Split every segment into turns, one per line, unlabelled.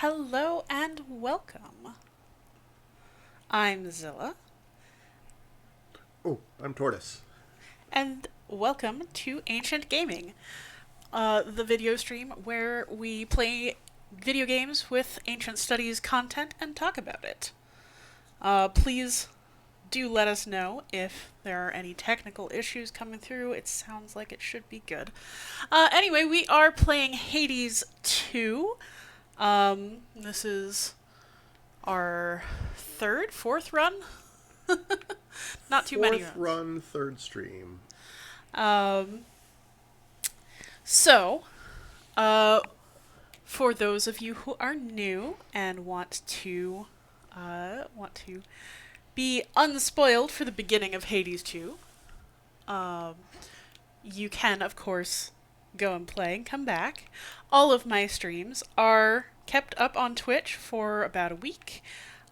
Hello and welcome. I'm Zilla,
Oh, I'm Tortoise.
and welcome to Ancient Gaming, the video stream where we play video games with ancient studies content and talk about it. Please do let us know if there are any technical issues coming through. It sounds like it should be good. Anyway, we are playing Hades 2. This is our fourth run? Not too many
Fourth
runs.
run, third stream.
Um, so, uh, for those of you who are new and want to be unspoiled for the beginning of Hades 2, um, you can of course go and play and come back. All of my streams are kept up on Twitch for about a week,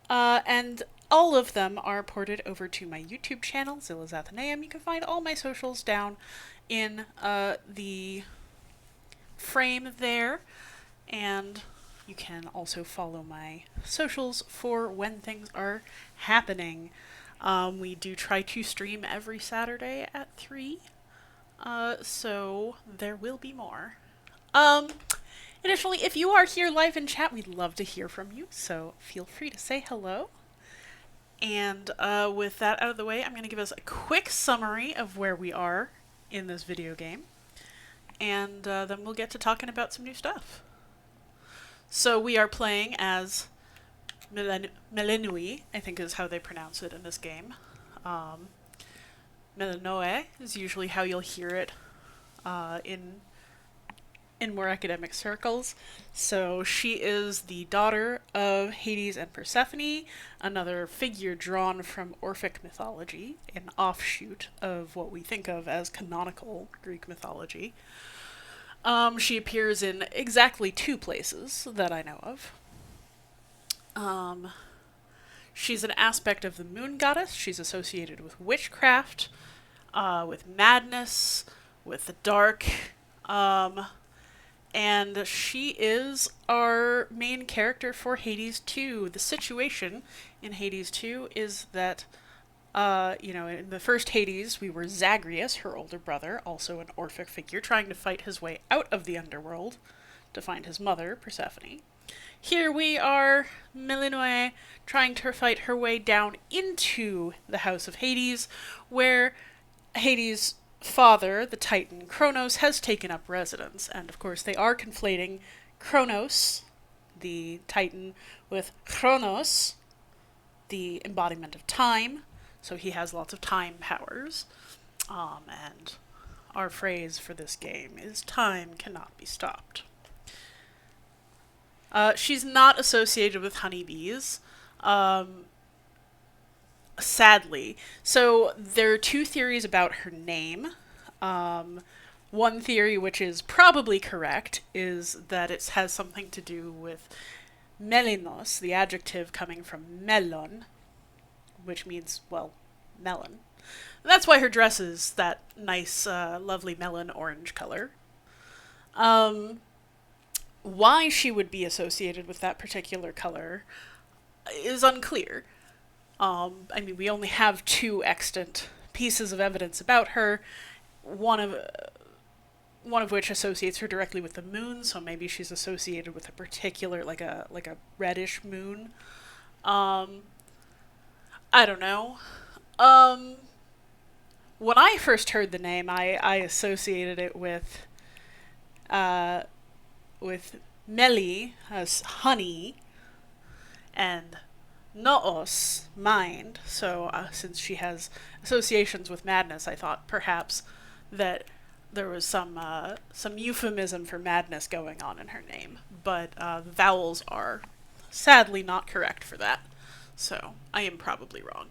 and all of them are ported over to my YouTube channel, Zilla's Athenaeum. You can find all my socials down in the frame there, and you can also follow my socials for when things are happening. We do try to stream every Saturday at 3, so there will be more. Um, Additionally, if you are here live in chat, we'd love to hear from you, so feel free to say hello. And with that out of the way, I'm going to give us a quick summary of where we are in this video game, and then we'll get to talking about some new stuff. So we are playing as Melenui, I think is how they pronounce it in this game. Melinoe is usually how you'll hear it in more academic circles. So she is the daughter of Hades and Persephone, another figure drawn from Orphic mythology, an offshoot of what we think of as canonical Greek mythology. She appears in exactly two places that I know of. She's an aspect of the moon goddess. She's associated with witchcraft, with madness, with the dark. And she is our main character for Hades 2. The situation in Hades 2 is that, in the first Hades, we were Zagreus, her older brother, also an Orphic figure, trying to fight his way out of the underworld to find his mother, Persephone. Here we are, Melinoe, trying to fight her way down into the House of Hades, where Hades' father, the Titan Kronos, has taken up residence. And of course, they are conflating Kronos, the Titan, with Chronos, the embodiment of time. So he has lots of time powers. And our phrase for this game is time cannot be stopped. She's not associated with honeybees, sadly. So there are two theories about her name. One theory, which is probably correct, is that it has something to do with melinos, the adjective coming from melon, which means, well, melon. And that's why her dress is that nice, lovely melon orange color. Why she would be associated with that particular color is unclear. We only have two extant pieces of evidence about her. One of which associates her directly with the moon, so maybe she's associated with a particular, like a reddish moon. I don't know. When I first heard the name, I associated it with meli as honey and noos, mind. So since she has associations with madness, I thought perhaps that there was some euphemism for madness going on in her name. But the vowels are sadly not correct for that. So I am probably wrong.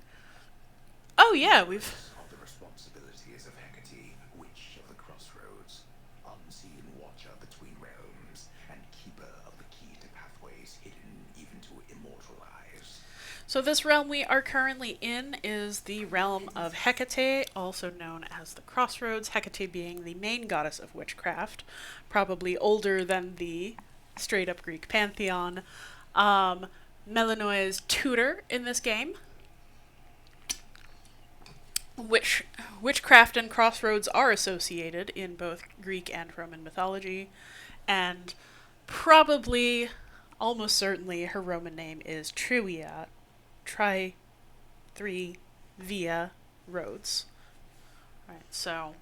Oh yeah, we've
Of the responsibilities of Hecate, witch of the crossroads, unseen watcher between realms, and keeper of the key to pathways hidden even to immortal eyes.
So this realm we are currently in is the realm of Hecate, also known as the Crossroads, Hecate being the main goddess of witchcraft, probably older than the straight up Greek pantheon. Melinoi's tutor in this game. Witchcraft and crossroads are associated in both Greek and Roman mythology, and probably, almost certainly, her Roman name is Trivia, via roads. Right, so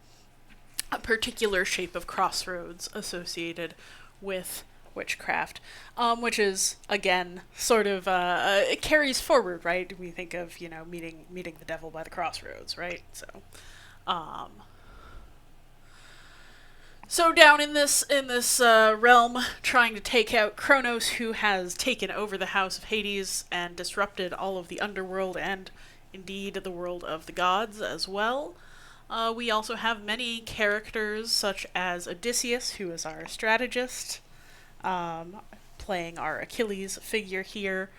a particular shape of crossroads associated with witchcraft, which is again sort of it carries forward, right? We think of meeting the devil by the crossroads, right? So down in this realm, trying to take out Kronos, who has taken over the House of Hades and disrupted all of the underworld and indeed the world of the gods as well. We also have many characters such as Odysseus, who is our strategist, playing our Achilles figure here.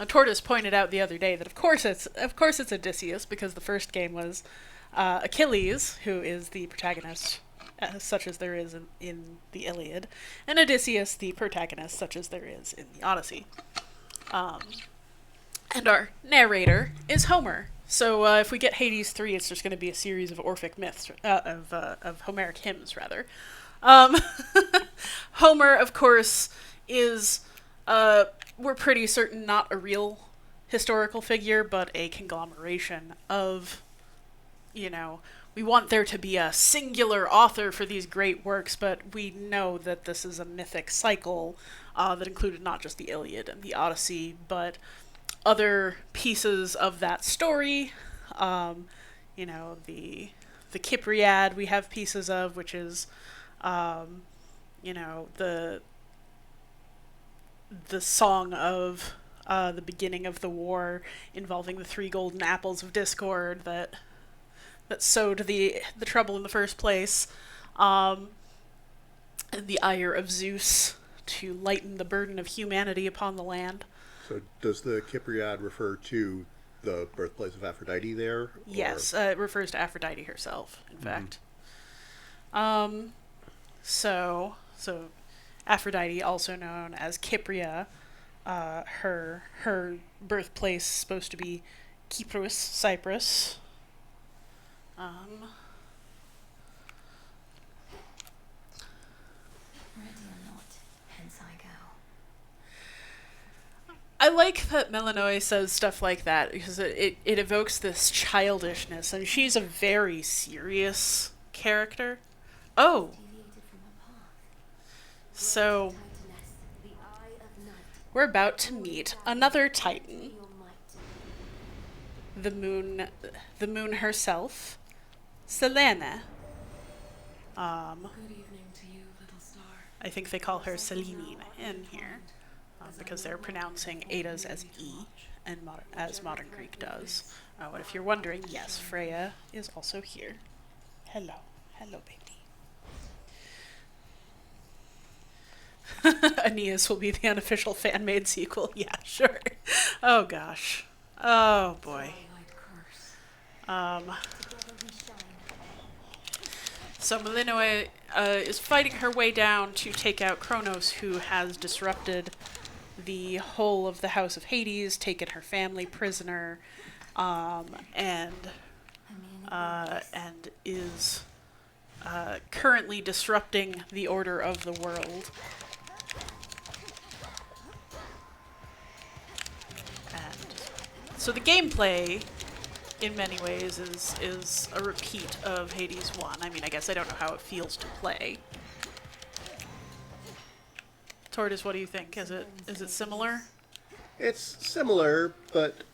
Tortoise pointed out the other day that of course it's Odysseus, because the first game was Achilles, who is the protagonist, such as there is in the Iliad, and Odysseus, the protagonist, such as there is in the Odyssey. And our narrator is Homer. So if we get Hades 3, it's just going to be a series of Orphic myths, of Homeric hymns, rather. Homer, of course, is, we're pretty certain, not a real historical figure, but a conglomeration of, we want there to be a singular author for these great works, but we know that this is a mythic cycle that included not just the Iliad and the Odyssey, but other pieces of that story. The Cypriad we have pieces of, which is the song of the beginning of the war, involving the 3 golden apples of discord that sowed the trouble in the first place, and the ire of Zeus to lighten the burden of humanity upon the land.
So does the Cypriad refer to the birthplace of Aphrodite there?
Yes, it refers to Aphrodite herself, in fact. So Aphrodite, also known as Cypria, her birthplace is supposed to be Kypros, Cyprus.
Ready or not, hence I go.
I like that Melinoe says stuff like that, because it evokes this childishness, and she's a very serious character. Oh,
Deviated from her path.
so
Titaness, the eye of night.
we're about to meet another Titan,
Your might.
the moon herself, Selene.
Good evening to you, little star.
I think they call her Selene in here, because they're pronouncing Edas as E, and as modern Greek does. Oh, and if you're wondering, yes, Freya is also here. Hello, baby. Aeneas will be the unofficial fan-made sequel. Yeah, sure. Oh gosh. Oh boy.
Light curse.
Together we shine.
So Melinoe is fighting her way down to take out Kronos, who has disrupted the whole of the House of Hades, taken her family prisoner, and is currently disrupting the order of the world. And so the gameplay, in many ways, is a repeat of Hades 1. I mean, I guess I don't know how it feels to play. Tortoise, what do you think? Is it similar?
It's similar, but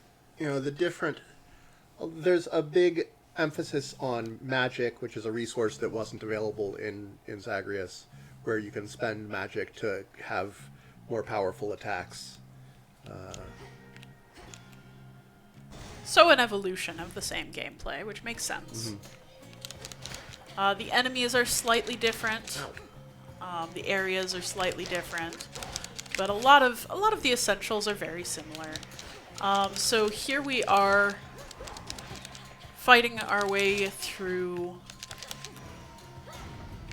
there's a big emphasis on magic, which is a resource that wasn't available in Zagreus, where you can spend magic to have more powerful attacks.
So an evolution of the same gameplay, which makes sense. The enemies are slightly different. The areas are slightly different, but a lot of the essentials are very similar. So here we are, fighting our way through.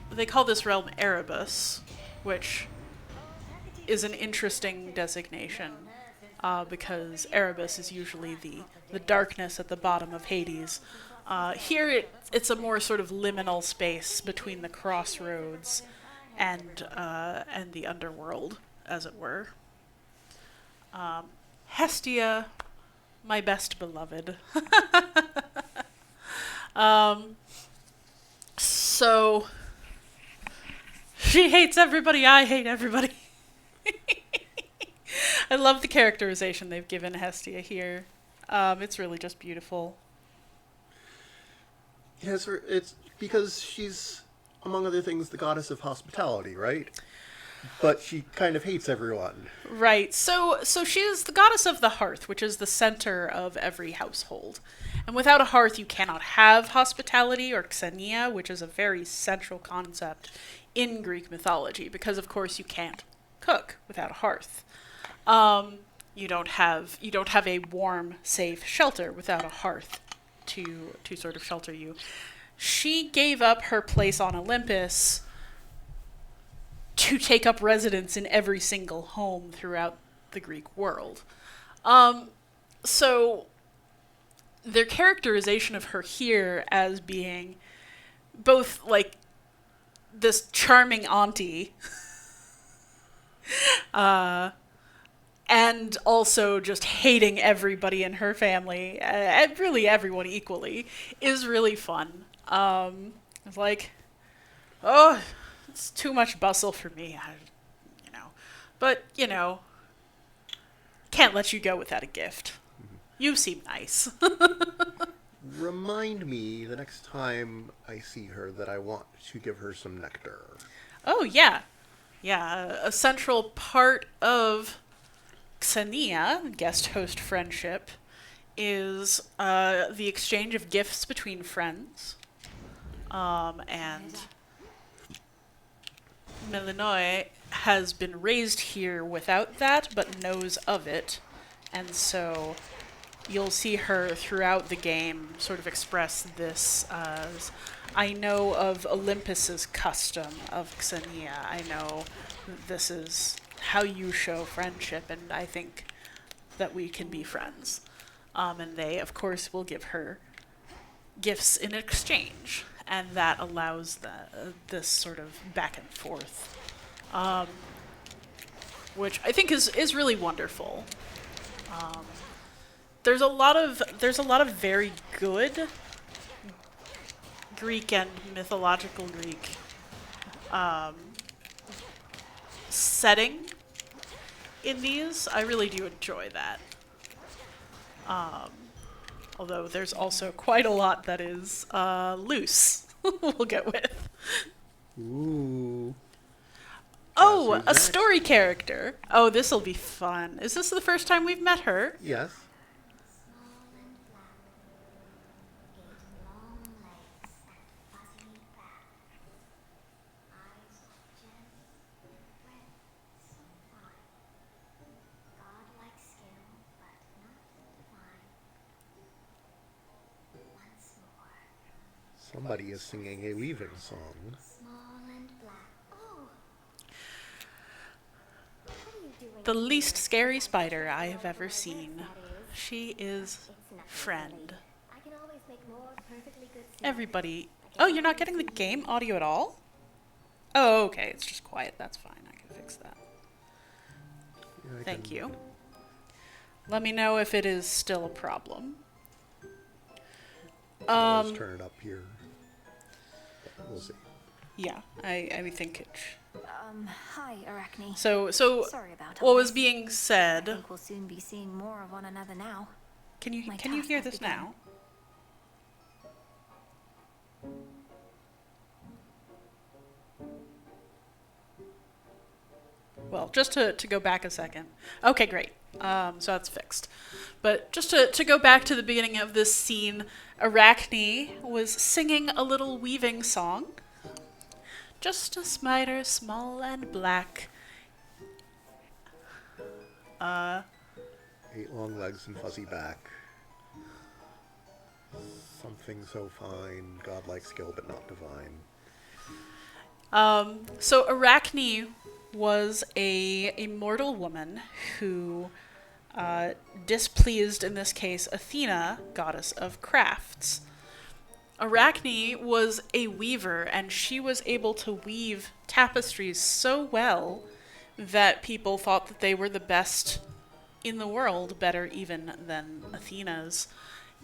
They call this realm Erebus, which is an interesting designation, because Erebus is usually the darkness at the bottom of Hades. Here it's a more sort of liminal space between the crossroads and the underworld, as it were. Hestia, my best beloved. So she hates everybody, I hate everybody. I love the characterization they've given Hestia here. It's really just beautiful.
Yes, it's because she's, among other things, the goddess of hospitality, right? But she kind of hates everyone.
Right. So she is the goddess of the hearth, which is the center of every household. And without a hearth, you cannot have hospitality or xenia, which is a very central concept in Greek mythology, because of course you can't cook without a hearth. You don't have a warm, safe shelter without a hearth to sort of shelter you. She gave up her place on Olympus to take up residence in every single home throughout the Greek world. So their characterization of her here as being both like this charming auntie, and also just hating everybody in her family, and really everyone equally, is really fun. It's like, oh, it's too much bustle for me, But, can't let you go without a gift. You seem nice.
Remind me the next time I see her that I want to give her some nectar.
Oh, yeah. Yeah, a central part of Xenia, guest host friendship, is the exchange of gifts between friends. And Melinoe has been raised here without that, but knows of it. And so you'll see her throughout the game sort of express this as, I know of Olympus's custom of Xenia. I know this is how you show friendship, and I think that we can be friends. And they, of course, will give her gifts in exchange, and that allows this sort of back and forth, which I think is really wonderful. There's a lot of very good Greek and mythological Greek setting in these. I really do enjoy that. Although there's also quite a lot that is loose. We'll get with.
Ooh.
Oh,
Who's
a
next?
story character. Oh, this'll be fun. Is this the first time we've met her?
Yes.
Small and black, eight long legs and fuzzy back, eyes of gems, red, so fine, godlike skill but not divine. Once more,
Somebody is singing a weaving song.
small and black. Oh, what are you doing?
The least scary spider I have ever seen.
That is.
She is
It's nothing
friend.
silly. I can always make more perfectly good seeds.
Everybody. Oh, you're not getting the game audio at all? Oh, okay. It's just quiet. That's fine. I can fix that.
Yeah, I
Thank
can-
you. Let me know if it is still a problem.
Let's turn it up here. But we'll see.
Yeah, I think it.
Hi, Arachne.
So
Sorry about
what
all
was
this.
being
I
said?
think we'll soon be seeing more of one another now.
Can you
my
can you
task
hear
has
this
begun.
now? Well, just to go back a second. Okay, great. So that's fixed. But just to go back to the beginning of this scene, Arachne was singing a little weaving song. Just a spider, small and black.
8 long legs and fuzzy back. Something so fine, godlike skill but not divine.
So Arachne was a mortal woman who displeased, in this case, Athena, goddess of crafts. Arachne was a weaver, and she was able to weave tapestries so well that people thought that they were the best in the world, better even than Athena's.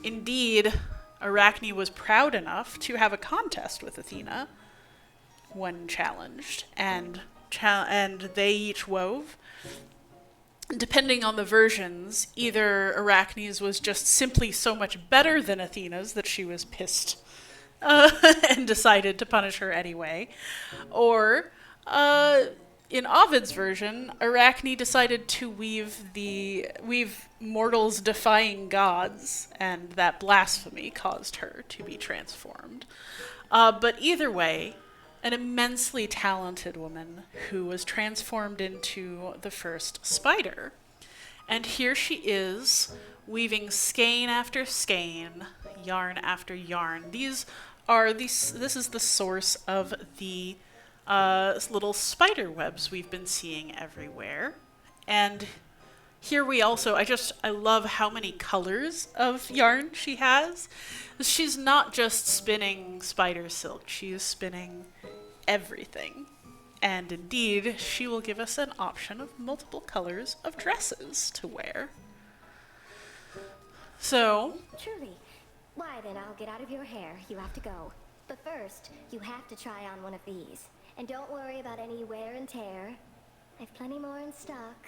Indeed, Arachne was proud enough to have a contest with Athena when challenged, and they each wove. Depending on the versions, either Arachne's was just simply so much better than Athena's that she was pissed and decided to punish her anyway, or in Ovid's version, Arachne decided to weave mortals defying gods, and that blasphemy caused her to be transformed. But either way, an immensely talented woman who was transformed into the first spider. And here she is, weaving skein after skein, yarn after yarn. This is the source of the little spider webs we've been seeing everywhere. And here we also, I love how many colors of yarn she has. She's not just spinning spider silk, she is spinning everything. And indeed, she will give us an option of multiple colors of dresses to wear. So,
Truly. Why then, I'll get out of your hair. You have to go. But first, you have to try on one of these. And don't worry about any wear and tear. I've plenty more in stock.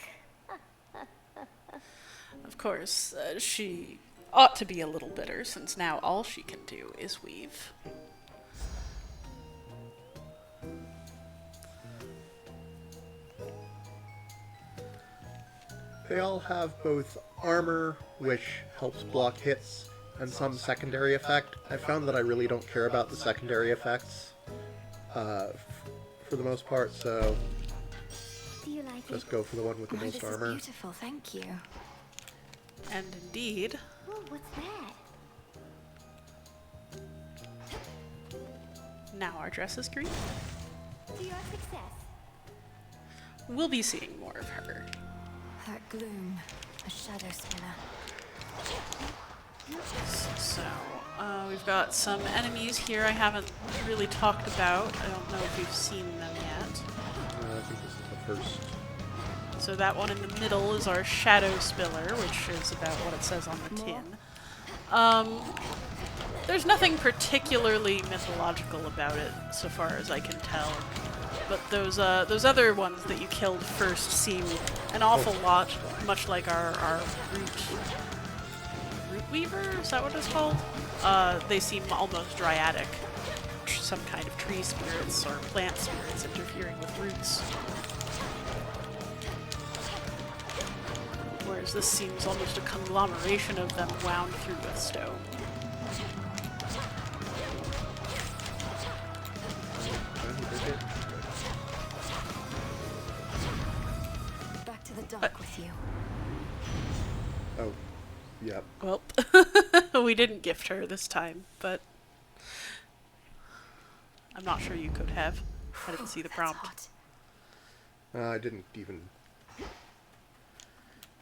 of course, she ought to be a little bitter, since now all she can do is weave.
They all have both armor, which helps block hits, and some secondary effect. I found that I really don't care about the secondary effects for the most part, so
Do you like
just
it?
go for the one with the
Oh,
most
this
armor.
is beautiful, thank you.
And indeed,
Oh, what's that?
now our dress is green.
To your success.
We'll be seeing more of her.
That gloom, a shadow spinner.
So, we've got some enemies here I haven't really talked about. I don't know if you've seen them yet.
I think this is the first.
So that one in the middle is our Shadow Spiller, which is about what it says on the tin. There's nothing particularly mythological about it, so far as I can tell. But those other ones that you killed first seem an awful lot much like our root weaver. Is that what it's called? They seem almost dryadic, some kind of tree spirits or plant spirits interfering with roots. Whereas this seems almost a conglomeration of them wound through with stone.
Back to the dark with you.
Oh, yep.
Well, we didn't gift her this time, but I'm not sure you could have. I didn't see the
That's
prompt.
hot.
I didn't even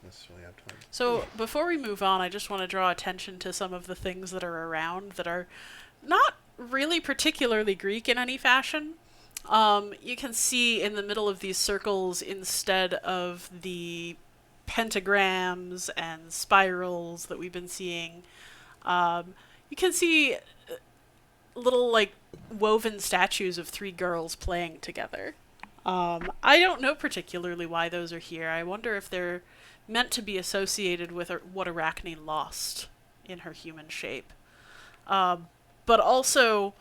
necessarily have time.
So before we move on, I just want to draw attention to some of the things that are around that are not really particularly Greek in any fashion. You can see in the middle of these circles, instead of the pentagrams and spirals that we've been seeing, you can see little like woven statues of three girls playing together. I don't know particularly why those are here. I wonder if they're meant to be associated with what Arachne lost in her human shape. But also,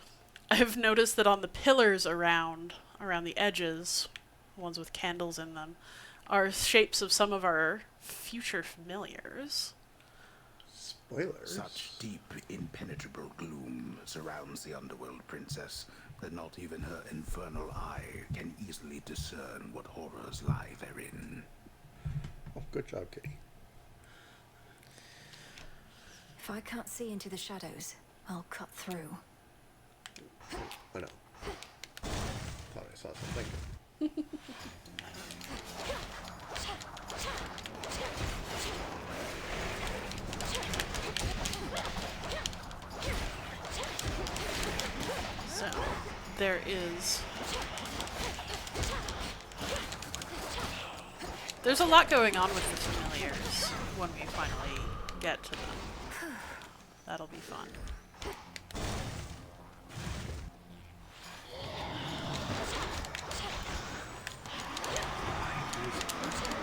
I've noticed that on the pillars around the edges, ones with candles in them, are shapes of some of our future familiars.
Spoilers.
Such deep, impenetrable gloom surrounds the underworld princess that not even her infernal eye can easily discern what horrors lie therein.
Oh, good job, Kitty.
If I can't see into the shadows, I'll cut through.
I know. Thought I saw something.
there is... There's a lot going on with the familiars when we finally get to them. That'll be fun.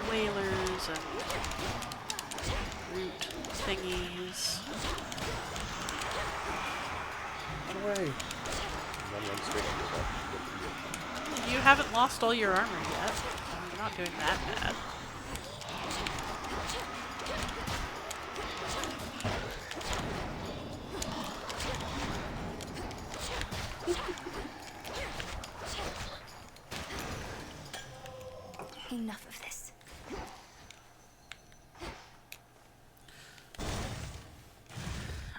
Whalers and root thingies.
Run away. And then run straight into that.
You haven't lost all your armor yet. So you're not doing that bad.
Enough of this.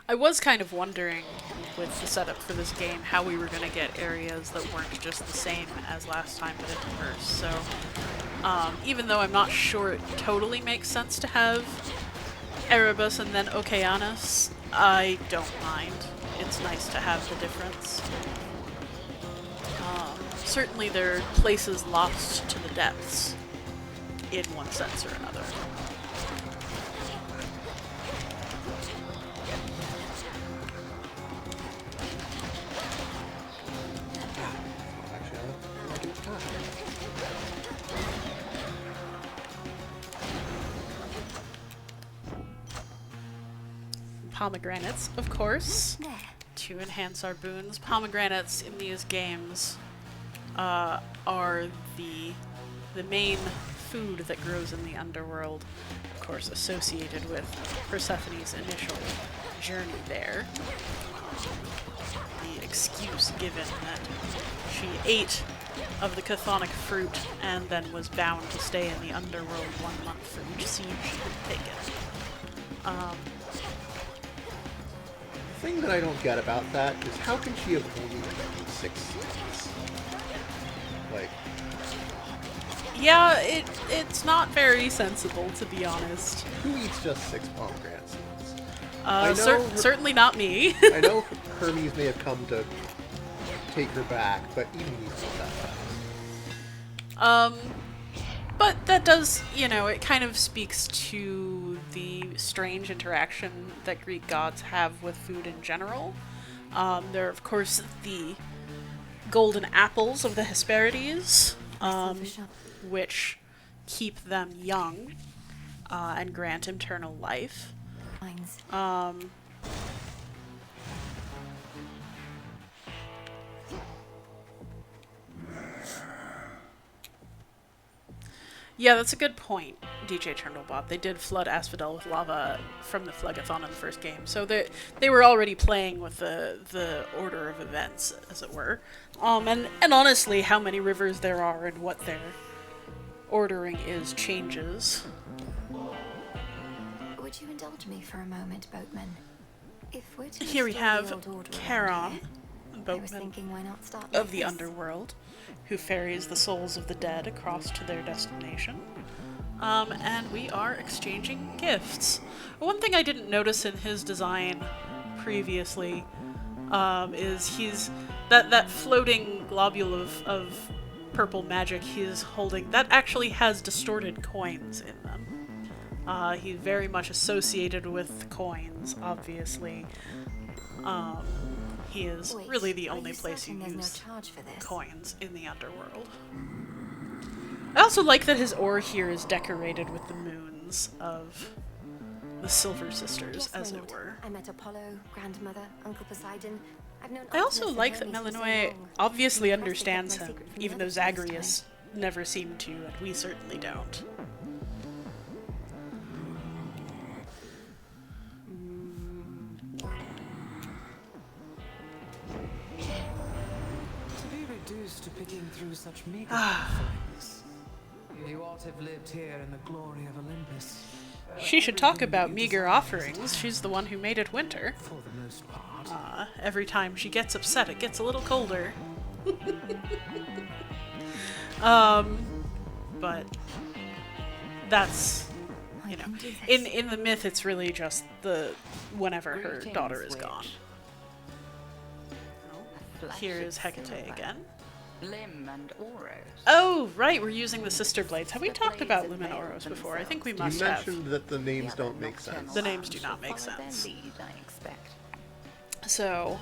I was kind of wondering, with the setup for this game, how we were going to get areas that weren't just the same as last time but in reverse. So, even though I'm not sure it totally makes sense to have Erebus and then Okeanos, I don't mind. It's nice to have the difference. Certainly there are places lost to the depths, in one sense or another.
Actually, I like it time.
Pomegranates, of course,
There.
to enhance our boons. Pomegranates in these games are the main food that grows in the underworld, of course associated with Persephone's initial journey there. The excuse given that she ate of the chthonic fruit and then was bound to stay in the underworld 1 month for each seed she had taken.
The thing that I don't get about that is how can she have only eaten 6 seeds? Like,
Yeah, it's not very sensible, to be honest.
who eats just 6 pomegranate seeds? I know
Certainly not me.
I know Hermes may have come to take her back, but even he's not that fast.
But that does, you know, it kind of speaks to the strange interaction that Greek gods have with food in general. There are, of course, the golden apples of the Hesperides,
Silver shop.
which keep them young and grant eternal life.
Mines.
Yeah, that's a good point, DJ Chernobot. They did flood Asphodel with lava from the Phlegathon in the first game, so they were already playing with the order of events, as it were. And honestly, how many rivers there are and what their ordering is changes.
Would you indulge me for a moment, boatman? If we're to
Here we
restore
have
the old order around
Charon,
here, I was
boatman
thinking, why not start
of
like
the
this?
underworld, who ferries the souls of the dead across to their destination. And we are exchanging gifts. One thing I didn't notice in his design previously is that floating globule of purple magic he's holding, that actually has distorted coins in them. He's very much associated with coins, obviously. He is
Wait,
really the
are
only
you
place you
certain there's
use
no charge for this?
coins in the underworld. I also like that his ore here is decorated with the moons of the Silver Sisters,
Yes,
as
my
it
lord.
were.
I met Apollo, Grandmother, Uncle Poseidon. I've known
I also
Artemis and
like that
Hermes for so
Melinoe
long.
obviously
I'm impressed they kept
understands
my
him,
secret from
even
the
though
others this
Zagreus never seemed to, and we certainly don't.
To be reduced to picking through such meager offerings. You ought to have lived here in the glory of Olympus.
She should talk about meager offerings. She's the one who made it winter.
For the most part.
Every time she gets upset, it gets a little colder. But that's, you know,
can do this.
in the myth, it's really just whenever her
Greetings,
daughter is
witch.
gone.
A
flesh
here is
of
Hecate
silver.
again.
Lim and Oros.
Oh, right, we're using the sister blades. Have we
The
talked
blades
about
that
Lim and
veil
Oros before? I think we
You
must have.
mentioned that the names
The other
don't make
nocturnal
sense.
The names do
arms
not
will
make
follow their
sense.
lead, I expect.
So,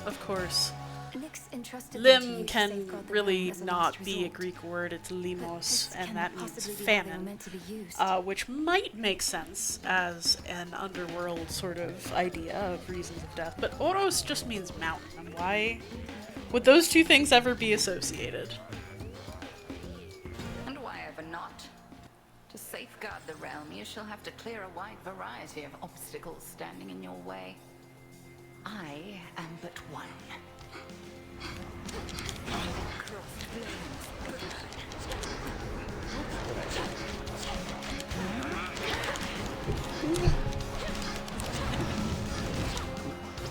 of course,
Nyx entrusted them to you
Lim
to
can
safeguard the
really
realm as a
not
last
be a
resort.
Greek word. It's
But
limos,
this
and
cannot
that means
possibly be how they were
famine.
meant to be used.
Which might make sense as an underworld sort of idea of reasons of death. But Oros just means mountain, and why would those two things ever be associated?
And why ever not? To safeguard the realm, you shall have to clear a wide variety of obstacles standing in your way. I am but one.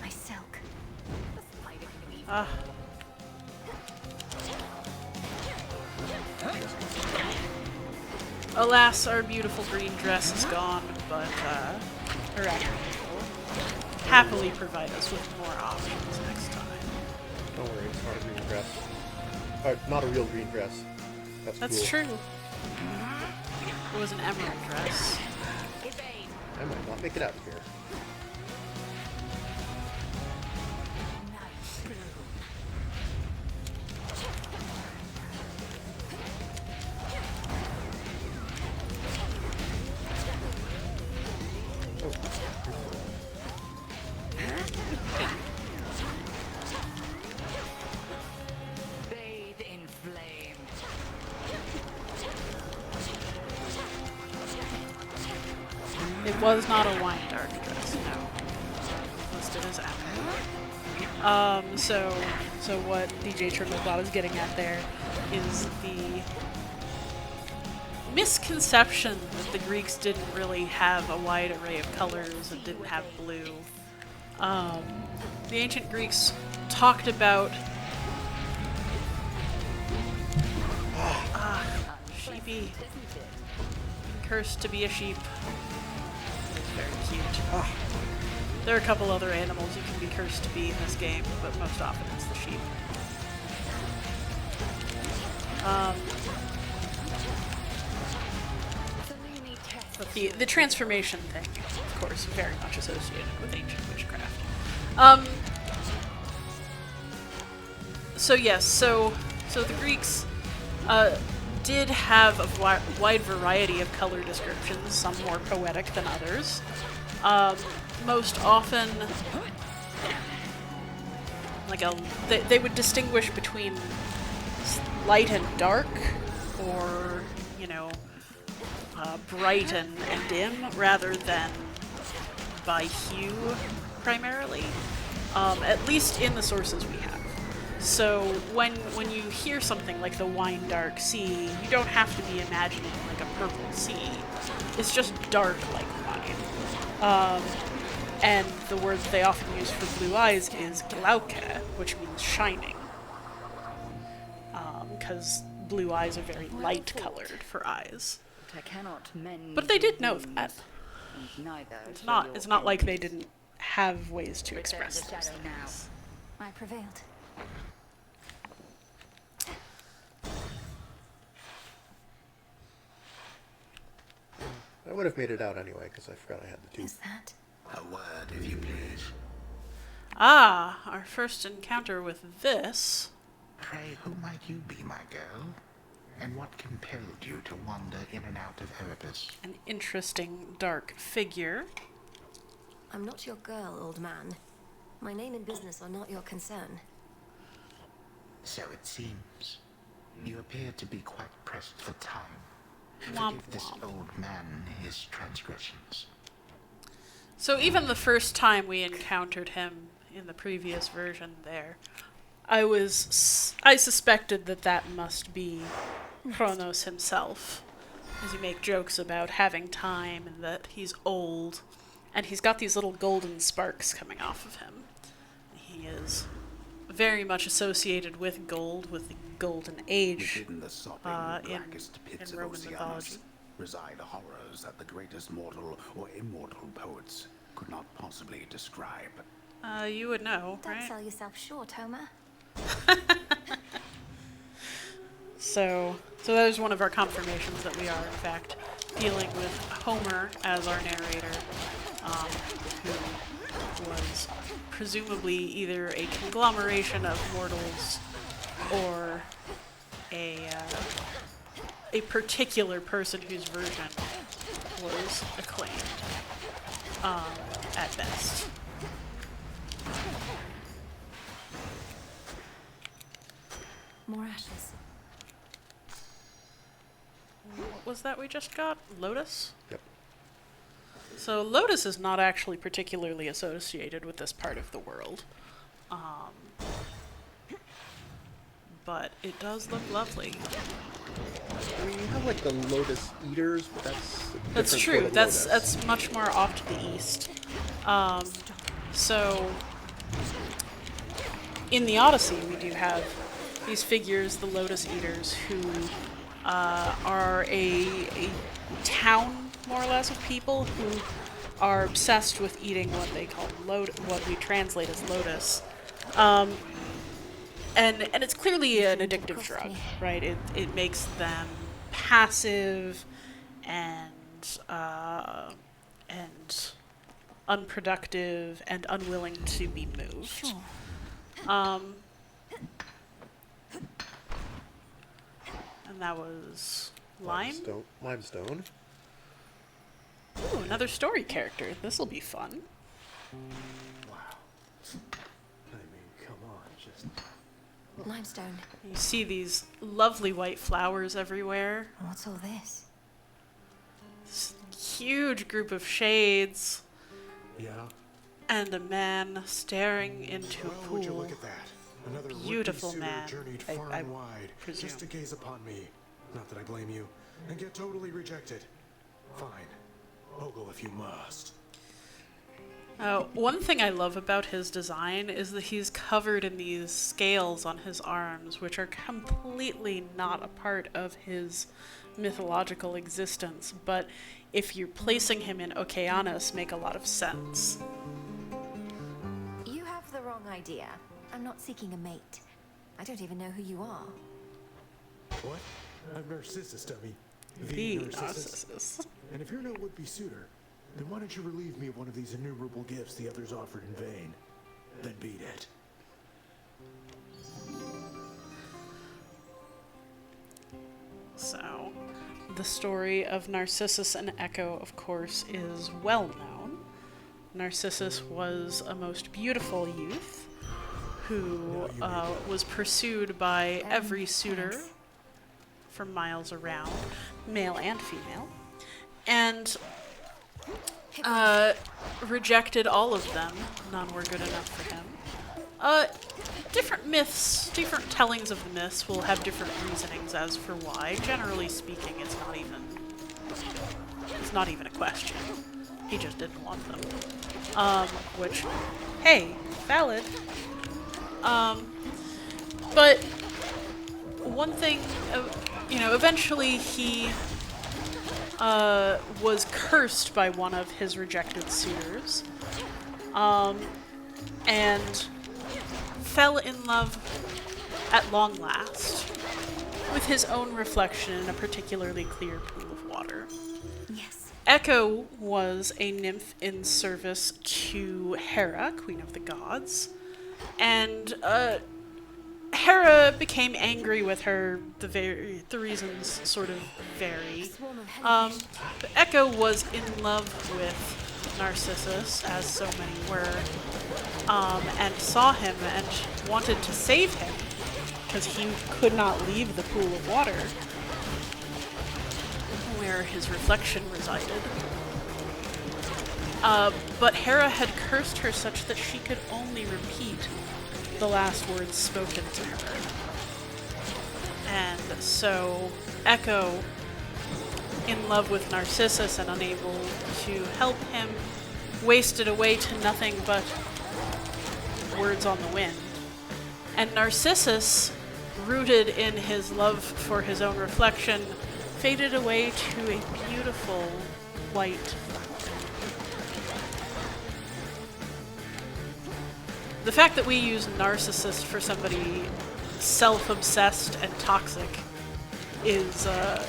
My silk.
Ah. Alas, our beautiful green dress is gone, but her actor will happily provide us with more options next time.
Don't worry, it's not a green dress. Not a real green dress.
That's
cool.
true. It was an emerald dress.
I might not make it out of here.
Bathe in flame.
It was not a wine dark dress, no. Listed as emerald. So what DJ Trimblebot is getting at there is the misconception that the Greeks didn't really have a wide array of colors and didn't have blue. The ancient Greeks talked about sheepy, cursed to be a sheep. It's very cute. There are a couple other animals you can be cursed to be in this game, but most often it's the sheep. But the transformation thing, of course, very much associated with ancient witchcraft. So yes, so the Greeks did have a wide variety of color descriptions, some more poetic than others. Most often, they would distinguish between light and dark, or bright and dim, rather than by hue primarily. At least in the sources we have. So when you hear something like the wine dark sea, you don't have to be imagining like a purple sea. It's just dark like wine. And the word they often use for blue eyes is glauke, which means shining. Because blue eyes are very light colored for eyes.
But I cannot mend
But they did know
wounds,
that.
and neither
It's
shall
not
your
like they
enemies.
didn't have ways to
Return
express
the
those
shadow now.
things.
I prevailed.
I would have made it out anyway, because I forgot I had the
Is
tooth.
that?
A word, if you please.
Ah, our first encounter with this.
Pray, who might you be, my girl? And what compelled you to wander in and out of Erebus?
An interesting dark figure.
I'm not your girl, old man. My name and business are not your concern.
So it seems. You appear to be quite pressed for time.
Womp
Forgive this
womp.
old man his transgressions.
So even the first time we encountered him in the previous version there, I suspected that must be Kronos himself. As you make jokes about having time and that he's old, and he's got these little golden sparks coming off of him. He is very much associated with gold, with the golden age.
Within the sopping,
in
blackest pits
in
of
Roman
Oceanus
mythology.
reside horrors that the greatest mortal or immortal poets could not possibly describe.
You would know,
Don't
right?
sell yourself short, Homer.
So that is one of our confirmations that we are, in fact, dealing with Homer as our narrator, who was presumably either a conglomeration of mortals or a particular person whose version was acclaimed, at best.
More ashes.
What was that we just got? Lotus?
Yep.
So Lotus is not actually particularly associated with this part of the world. But it does look lovely.
I mean, you have like the Lotus Eaters, but that's a
That's
different
true.
sort of
That's
lotus.
that's much more off to the east. So in the Odyssey, we do have these figures, the Lotus Eaters, who are a town, more or less, of people who are obsessed with eating what they call what we translate as lotus. And it's clearly an addictive drug, right? It makes them passive and unproductive and unwilling to be moved.
Sure.
And that was Lime.
Limestone.
Ooh, another story character. This'll be fun.
Wow. I mean, come on, just...
Limestone.
You see these lovely white flowers everywhere.
What's all this?
This huge group of shades
Yeah?
and a man staring into a
Well,
pool.
would you look at that? Another
Beautiful
would-be suitor
man,
journeyed
I
far and wide
presume.
just to gaze upon me. Not that I blame you. And get totally rejected. Fine. Ogle if you must.
One thing I love about his design is that he's covered in these scales on his arms, which are completely not a part of his mythological existence, but if you're placing him in Okeanos, make a lot of sense.
You have the wrong idea. I'm not seeking a mate. I don't even know who you are.
What? I'm Narcissus, dummy.
The Narcissus.
And if you're no would-be suitor, then why don't you relieve me of one of these innumerable gifts the others offered in vain? Then beat it.
So, the story of Narcissus and Echo, of course, is well known. Narcissus was a most beautiful youth who was pursued by every suitor for miles around, male and female, and rejected all of them. None were good enough for him. Different myths, different tellings of the myths will have different reasonings as for why. Generally speaking, it's not even a question. He just didn't want them. Which, hey, valid. But one thing, eventually he was cursed by one of his rejected suitors, and fell in love at long last with his own reflection in a particularly clear pool of water.
Yes.
Echo was a nymph in service to Hera, queen of the gods, and Hera became angry with her. The reasons sort of vary. But Echo was in love with Narcissus, as so many were, and saw him and wanted to save him because he could not leave the pool of water where his reflection resided. But Hera had cursed her such that she could only repeat the last words spoken to her. And so Echo, in love with Narcissus and unable to help him, wasted away to nothing but words on the wind. And Narcissus, rooted in his love for his own reflection, faded away to a beautiful white flower. The fact that we use narcissist for somebody self-obsessed and toxic is a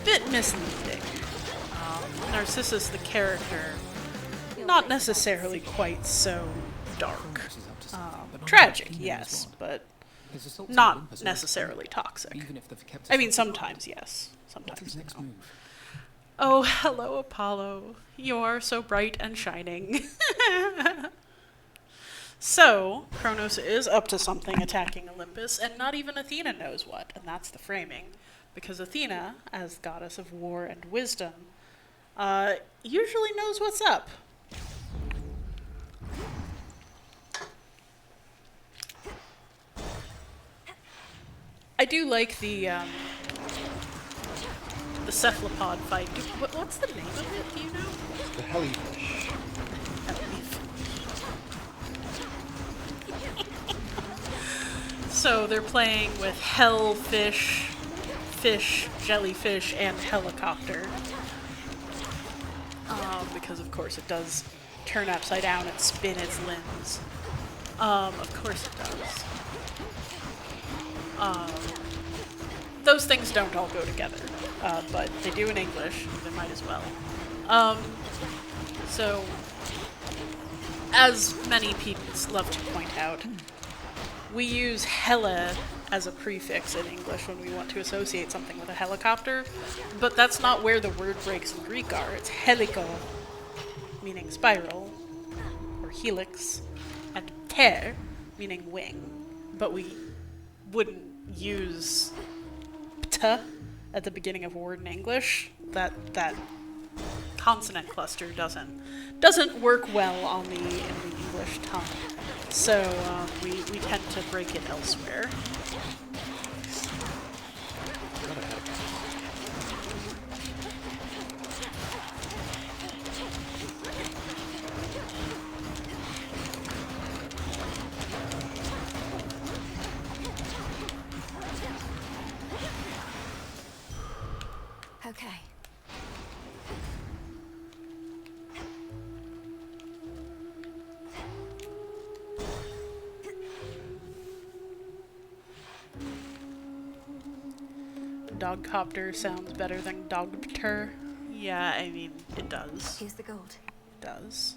bit misleading. Narcissus, the character, not necessarily quite so dark. Tragic, yes, but not necessarily toxic. I mean, sometimes yes, sometimes no. Oh, hello, Apollo. You are so bright and shining. So, Kronos is up to something attacking Olympus, and not even Athena knows what, and that's the framing. Because Athena, as goddess of war and wisdom, usually knows what's up. I do like the cephalopod fight. What's the name of it? Do you know?
The Helifish.
So they're playing with hellfish, fish, jellyfish, and helicopter. Because of course it does turn upside down and spin its limbs. Of course it does. Those things don't all go together, but they do in English. They might as well. So, as many people love to point out, we use hella as a prefix in English when we want to associate something with a helicopter, but that's not where the word breaks in Greek are. It's heliko, meaning spiral, or helix, and ter, meaning wing. But we wouldn't use t at the beginning of a word in English. That consonant cluster doesn't work well in the English tongue. So we tend to break it elsewhere.
Okay.
Dogcopter sounds better than dogpter. Yeah, I mean, it does.
Here's the gold.
It does.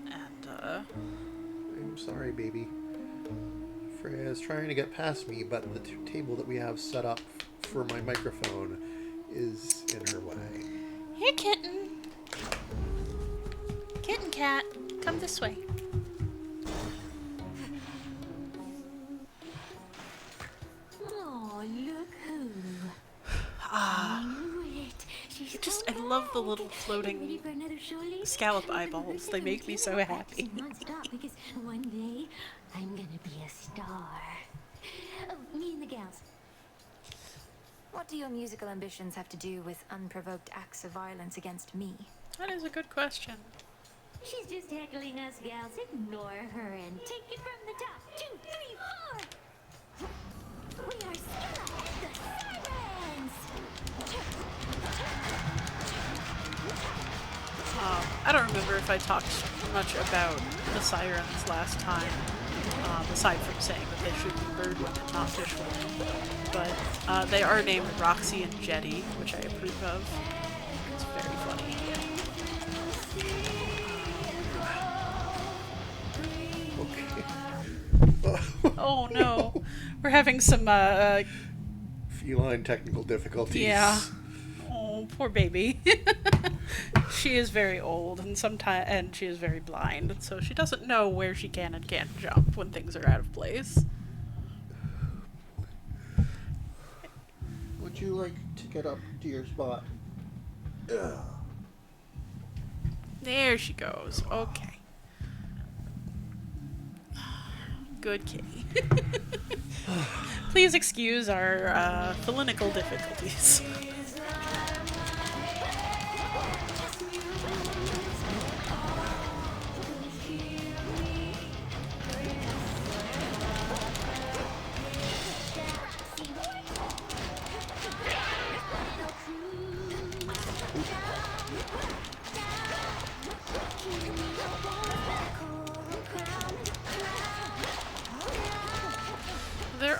And,
I'm sorry, baby. Freya is trying to get past me, but the table that we have set up for my microphone is in her way.
Hey, kitten. Kitten cat, come this way.
Oh, look who.
I love the little floating scallop eyeballs. They make me so happy.
Non-stop because one day I'm gonna be a star. Oh, me and the gals.
What do your musical ambitions have to do with unprovoked acts of violence against me?
That is a good question.
She's just heckling us gals. Ignore her and take it from the top. 2, 3, 4. We are Scylla, the Sirens.
I don't remember if I talked much about the Sirens last time, aside from saying that they should be bird women, not fish women. But they are named Roxy and Jetty, which I approve of. It's very funny.
Okay.
Oh no, we're having some
Feline technical difficulties.
yeah. Oh, poor baby. She is very old and she is very blind, so she doesn't know where she can and can't jump when things are out of place.
Would you like to get up to your spot?
There she goes. Okay. Good kitty. Please excuse our philinical difficulties.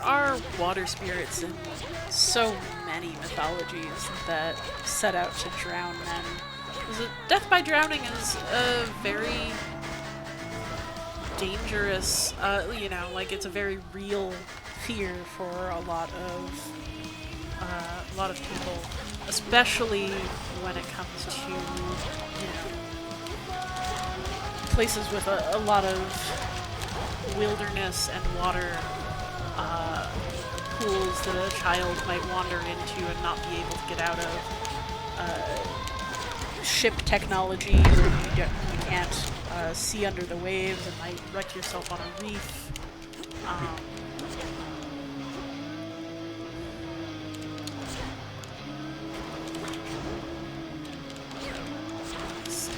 are water spirits in so many mythologies that set out to drown men. Death by drowning is a very dangerous, like it's a very real fear for a lot of people, especially when it comes to, places with a lot of wilderness and water pools that a child might wander into and not be able to get out of. Ship technology where you can't see under the waves and might wreck yourself on a reef.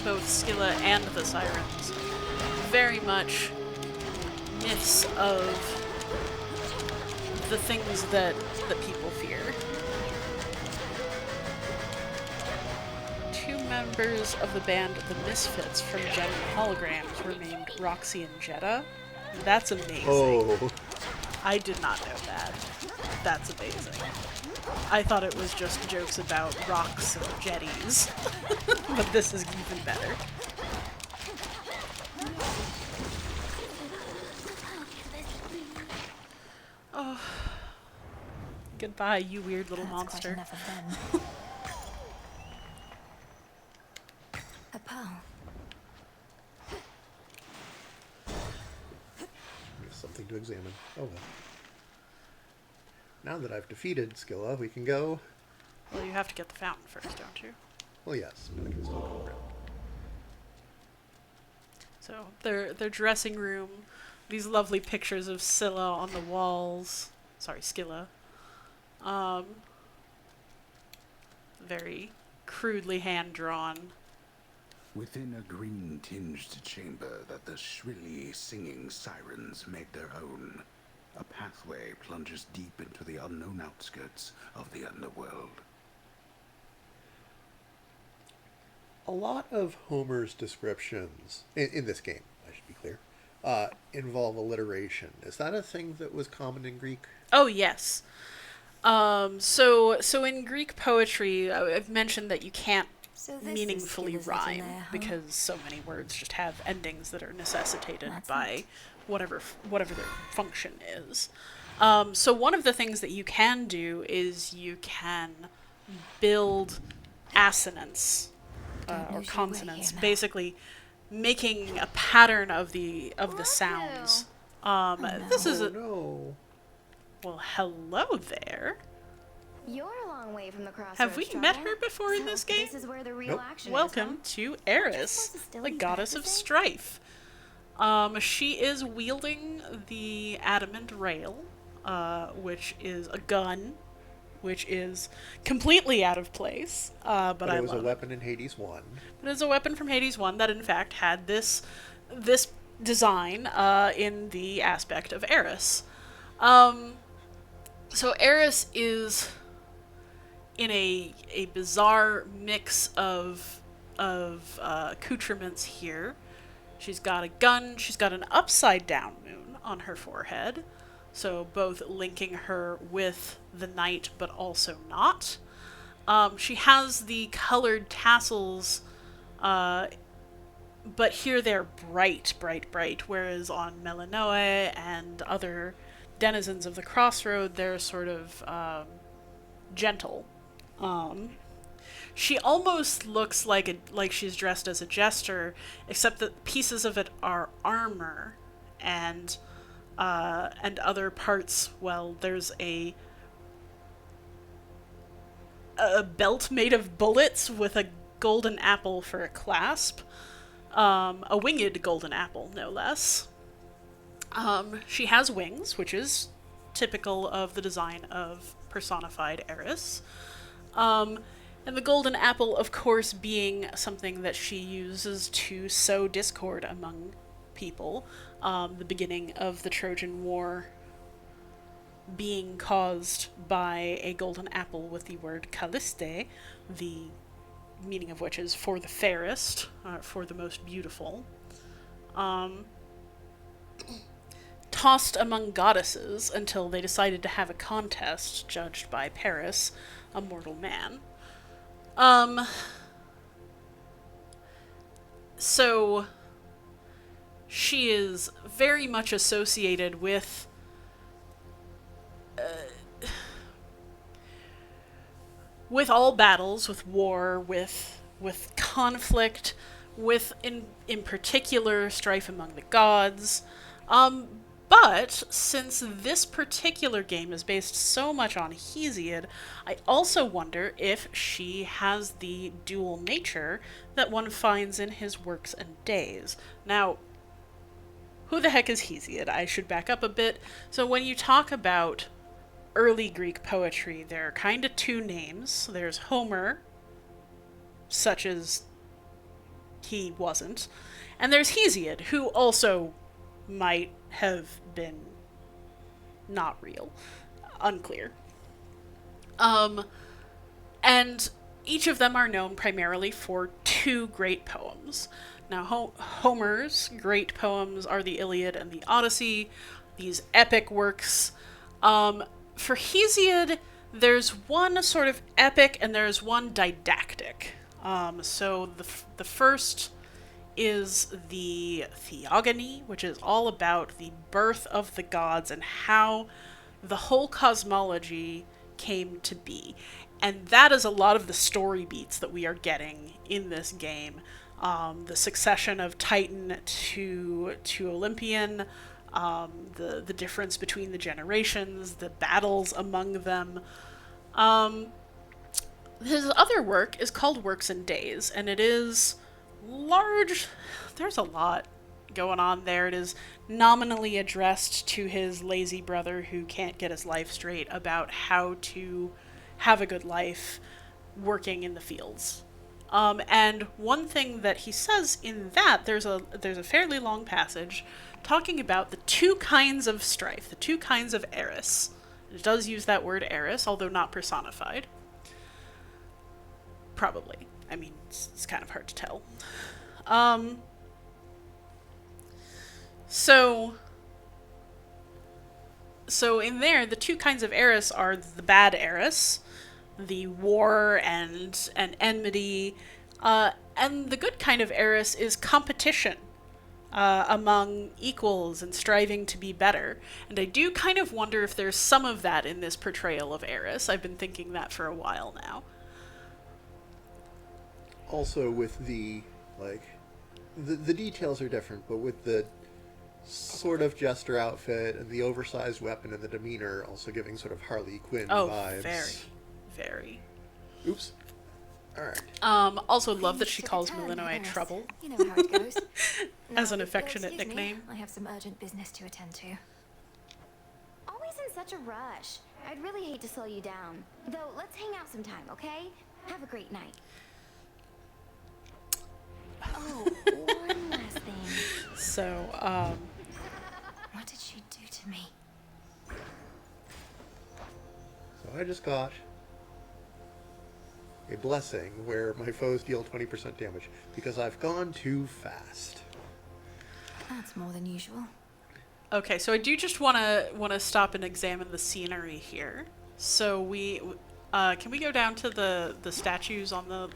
Both Scylla and the Sirens, very much myths of the things that people fear. Two members of the band The Misfits from Gem and Holograms were named Roxy and Jetta. That's amazing.
Oh.
I did not know that. That's amazing. I thought it was just jokes about rocks and jetties. But this is even better. Oh. Goodbye, you weird little monster.
Quite enough of them. A pearl.
Something to examine. Oh well. Now that I've defeated Scylla, we can go...
Well, you have to get the fountain first, don't you?
Well, yes, but I can still go around.
So, their dressing room, these lovely pictures of Scylla on the walls. Sorry, Scylla. Very crudely hand-drawn.
Within a green-tinged chamber that the shrilly singing sirens made their own, a pathway plunges deep into the unknown outskirts of the underworld.
A lot of Homer's descriptions, in this game, I should be clear, involve alliteration. Is that a thing that was common in Greek?
Oh, yes. So in Greek poetry, I've mentioned that you can't
So this
meaningfully
is Scylla's little
rhyme
lair, huh?
because so many words just have endings that are necessitated
That's
by
neat.
whatever their function is. So one of the things that you can do is you can build assonance
Don't
or
lose your way
consonants,
here now.
basically making a pattern of the sounds. This is a
No.
well, hello there.
You're a long way from the crossroads.
Have we met
Trouble.
her before in
So
this game?
This is where the real
Nope.
action
Welcome
is,
to Eris, the
hostilities
goddess of
practicing?
strife. She is wielding the adamant rail, which is a gun, which is completely out of place. But I
it was a
love it.
weapon in Hades 1.
It is a weapon from Hades 1 that in fact had this design in the aspect of Eris. So Eris is in a bizarre mix of accoutrements here. She's got a gun, she's got an upside down moon on her forehead, so both linking her with the night but also not. She has the colored tassels, but here they're bright, bright, bright, whereas on Melanoe and other denizens of the Crossroad, they're sort of gentle. She almost looks like she's dressed as a jester, except that pieces of it are armor, and other parts. Well, there's a belt made of bullets with a golden apple for a clasp, a winged golden apple, no less. She has wings, which is typical of the design of personified Eris. And the golden apple, of course, being something that she uses to sow discord among people. The beginning of the Trojan War being caused by a golden apple with the word Calliste, the meaning of which is for the fairest, for the most beautiful. tossed among goddesses until they decided to have a contest judged by Paris, a mortal man. So she is very much associated with all battles, with war, with conflict, with in particular strife among the gods. But since this particular game is based so much on Hesiod, I also wonder if she has the dual nature that one finds in his works and days. Now, who the heck is Hesiod? I should back up a bit. So when you talk about early Greek poetry, there are kind of two names. There's Homer, such as he wasn't, and there's Hesiod, who also might have been not real. Unclear. And each of them are known primarily for two great poems. Now, Homer's great poems are the Iliad and the Odyssey, these epic works. For Hesiod, there's one sort of epic and there's one didactic. So the first is the Theogony, which is all about the birth of the gods and how the whole cosmology came to be. And that is a lot of the story beats that we are getting in this game. The succession of Titan to Olympian, the difference between the generations, the battles among them. His other work is called Works and Days, and it is large. There's a lot going on there. It is nominally addressed to his lazy brother who can't get his life straight about how to have a good life working in the fields. And one thing that he says in that, there's a fairly long passage talking about the two kinds of strife, the two kinds of Eris. It does use that word Eris, although not personified. Probably. I mean, it's kind of hard to tell. So in there, the two kinds of Eris are the bad Eris, the war and enmity, and the good kind of Eris is competition among equals and striving to be better. And I do kind of wonder if there's some of that in this portrayal of Eris. I've been thinking that for a while now.
Also with the details are different, but with the sort of jester outfit and the oversized weapon and the demeanor also giving sort of Harley Quinn vibes.
Very.
Oops. Alright.
Also love that she calls Malinois Trouble.
You know how it goes.
As an
No,
affectionate
excuse me,
nickname.
I have some urgent business to attend to.
Always in such a rush. I'd really hate to slow you down. Though, let's hang out sometime, okay? Have a great night. Oh, one last thing.
So,
What did she do to me?
So I just got a blessing where my foes deal 20% damage because I've gone too fast.
That's more than usual.
okay, so I do just want to stop and examine the scenery here. So can we go down to the statues on the...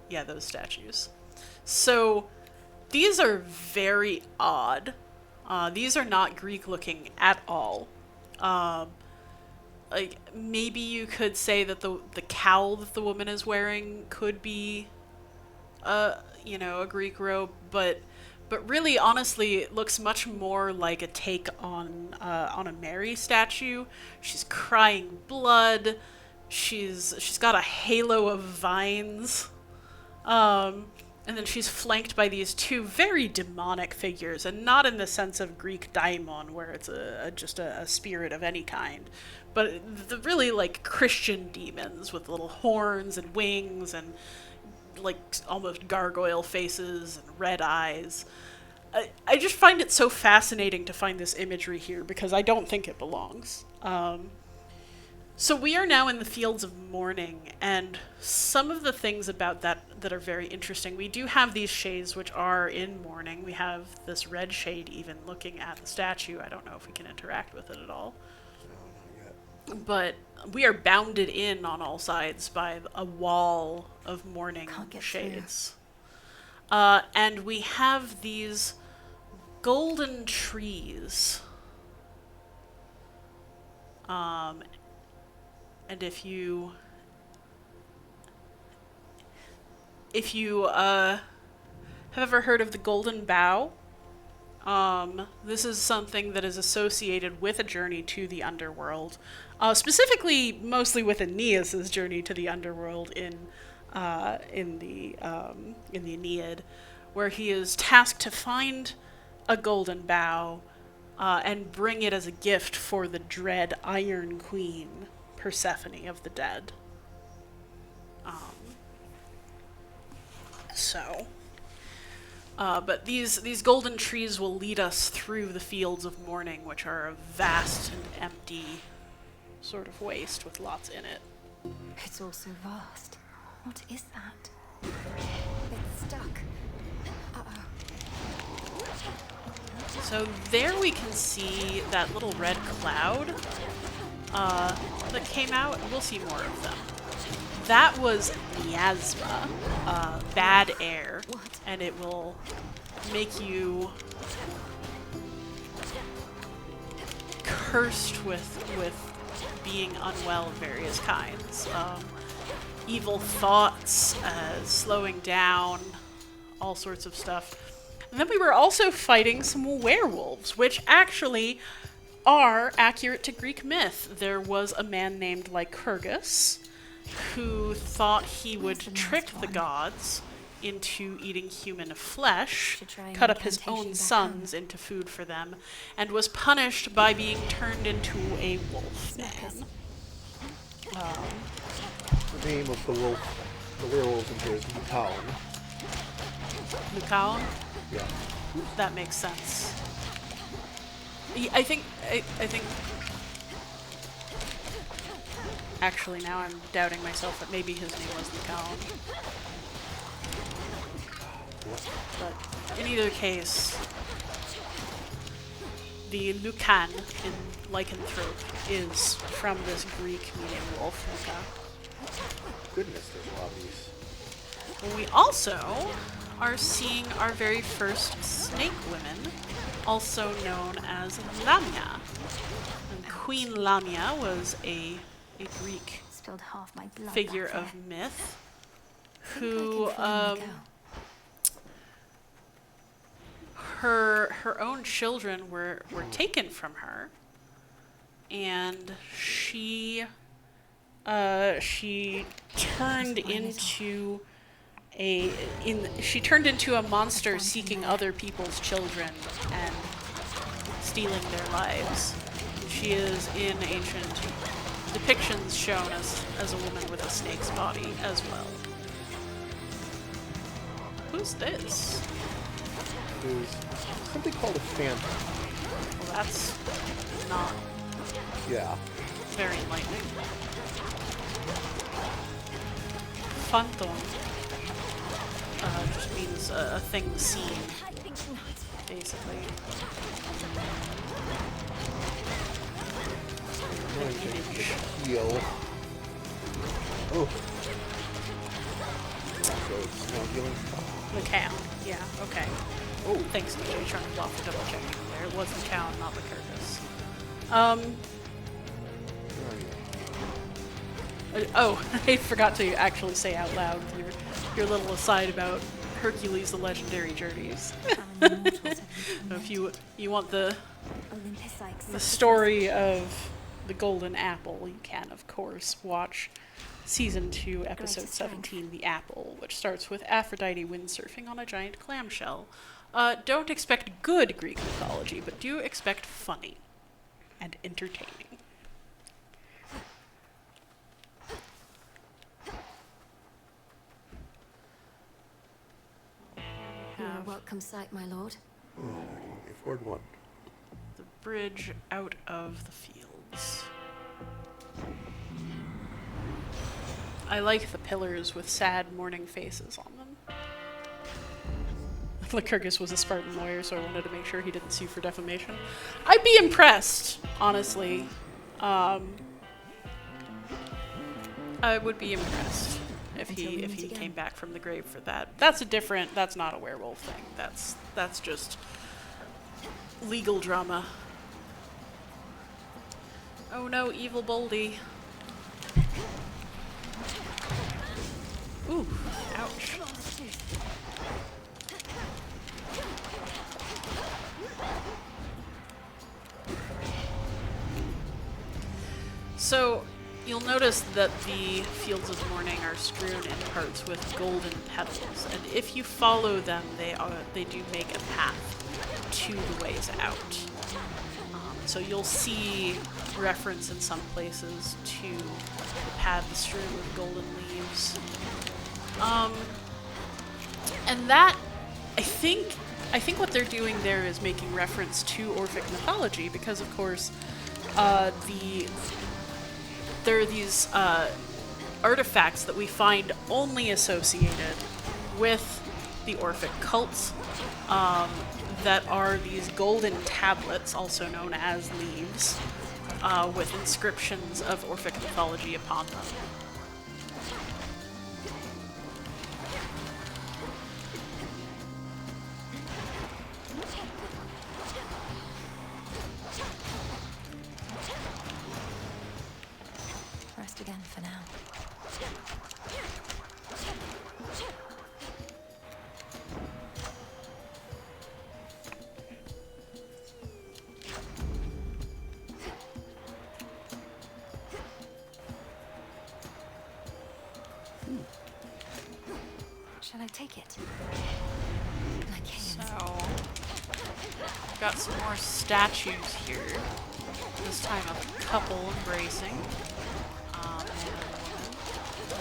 Yeah, those statues. So these are very odd. These are not Greek looking at all. Like, maybe you could say that the cowl that the woman is wearing could be a Greek robe, but really, honestly, it looks much more like a take on a Mary statue. She's crying blood. She's got a halo of vines. And then she's flanked by these two very demonic figures, and not in the sense of Greek daimon, where it's just a spirit of any kind, but the really, like, Christian demons with little horns and wings and, like, almost gargoyle faces and red eyes. I just find it so fascinating to find this imagery here, because I don't think it belongs. So we are now in the Fields of Mourning, and some of the things about that are very interesting. We do have these shades which are in mourning. We have this red shade even looking at the statue. I don't know if we can interact with it at all. But we are bounded in on all sides by a wall of mourning
Can't get
shades. And we have these golden trees. And if you have ever heard of the Golden Bough, this is something that is associated with a journey to the underworld, specifically mostly with Aeneas's journey to the underworld in the Aeneid, where he is tasked to find a golden bough and bring it as a gift for the dread Iron Queen, Persephone of the dead. But these golden trees will lead us through the Fields of Mourning, which are a vast and empty sort of waste with lots in it.
It's all so vast. What is that? It's stuck.
So there we can see that little red cloud that came out. We'll see more of them. That was miasma, bad air, and it will make you cursed with being unwell of various kinds. Evil thoughts, slowing down, all sorts of stuff. And then we were also fighting some werewolves, which actually are accurate to Greek myth. There was a man named Lycurgus who thought he would trick the gods into eating human flesh, cut up his own sons into food for them, and was punished by being turned into a wolf man.
The name of the werewolf in here is Lucaon.
Lucaon?
Yeah.
That makes sense. I think. Actually, now I'm doubting myself that maybe his name was Lucaon. But in either case, the Lucan in lycanthrope is from this Greek meaning wolf, Luca.
Goodness, there's a lot of these.
We also are seeing our very first snake women, also known as Lamia. And Queen Lamia was a Greek
Spilled half my blood
figure
back
of
there.
myth
Think I
who
can finally go.
her own children were taken from her, and she turned into a monster seeking other people's children and stealing their lives. She is in ancient depictions shown as a woman with a snake's body as well. Who's this?
There's something called a phantom.
Well, that's not
Yeah.
very enlightening. Phantom just means a thing seen, basically. An image.
Heal. Oh. So it's now healing.
The cow. Yeah, okay.
Oh.
Thanks, DJ, trying to bluff for double checking there. It was the cow, not the carcass. Oh, I forgot to actually say out loud your little aside about Hercules the Legendary Journeys. If you want the story of the Golden Apple, you can, of course, watch Season 2, Episode 17, The Apple, which starts with Aphrodite windsurfing on a giant clamshell. Don't expect good Greek mythology, but do expect funny and entertaining.
You're a welcome sight, my lord.
Oh, I can only afford one.
The bridge out of the fields. I like the pillars with sad mourning faces on them. Lycurgus was a Spartan lawyer, so I wanted to make sure he didn't sue for defamation. I'd be impressed, honestly. I would be impressed if he came back from the grave for that. That's not a werewolf thing. That's just legal drama. Oh no, evil Boldy. Ooh, ouch. So, you'll notice that the Fields of Mourning are strewn in parts with golden petals, and if you follow them, they do make a path to the ways out. So you'll see reference in some places to the paths strewn with golden leaves. And that, I think what they're doing there is making reference to Orphic mythology, because of course, there are these artifacts that we find only associated with the Orphic cults, that are these golden tablets, also known as leaves, with inscriptions of Orphic mythology upon them.
Rest again for now. Shall I take it?
So, I've got some more statues here. This time a couple embracing.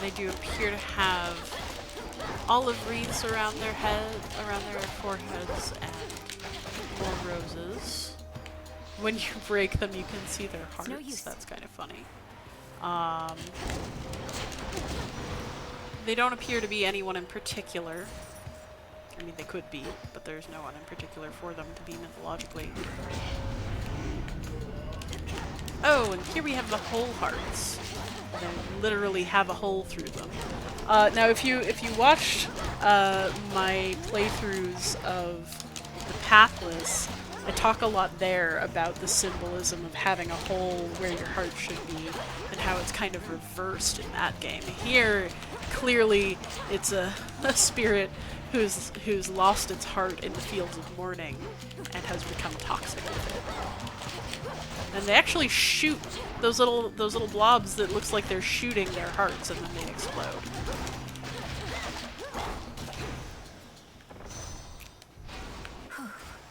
They do appear to have olive wreaths around their foreheads, and more roses. When you break them, you can see their hearts.
No use.
That's kind of funny. They don't appear to be anyone in particular. I mean, they could be, but there's no one in particular for them to be mythologically. Oh, and here we have the whole hearts. They literally have a hole through them. Now, if you watched my playthroughs of the Pathless, I talk a lot there about the symbolism of having a hole where your heart should be, and how it's kind of reversed in that game. Here, clearly, it's a spirit who's lost its heart in the Fields of Mourning and has become toxic with it. And they actually shoot those little blobs that looks like they're shooting their hearts, and then they explode.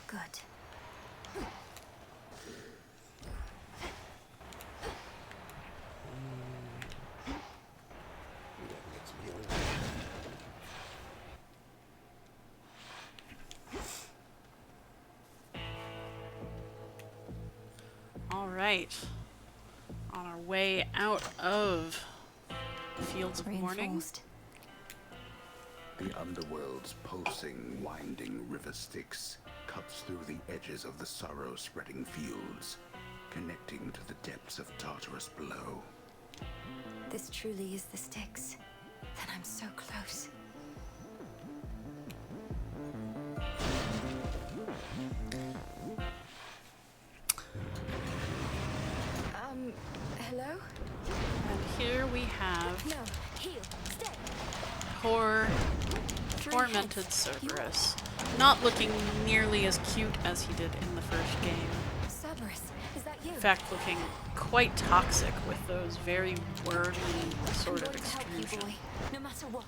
Good.
Alright. On our way out of the Fields of Mourning.
Reinforced.
The underworld's pulsing, winding river Styx cuts through the edges of the sorrow-spreading fields, connecting to the depths of Tartarus below.
This truly is the Styx. Then I'm so close. Hello?
And here we have
No, heal, stay.
poor, tormented Cerberus. Not looking nearly as cute as he did in the first game.
Cerberus, is that you?
In fact, looking quite toxic with those very wormy sort
I'm
of
going to help you,
extrusion.
boy, no matter what.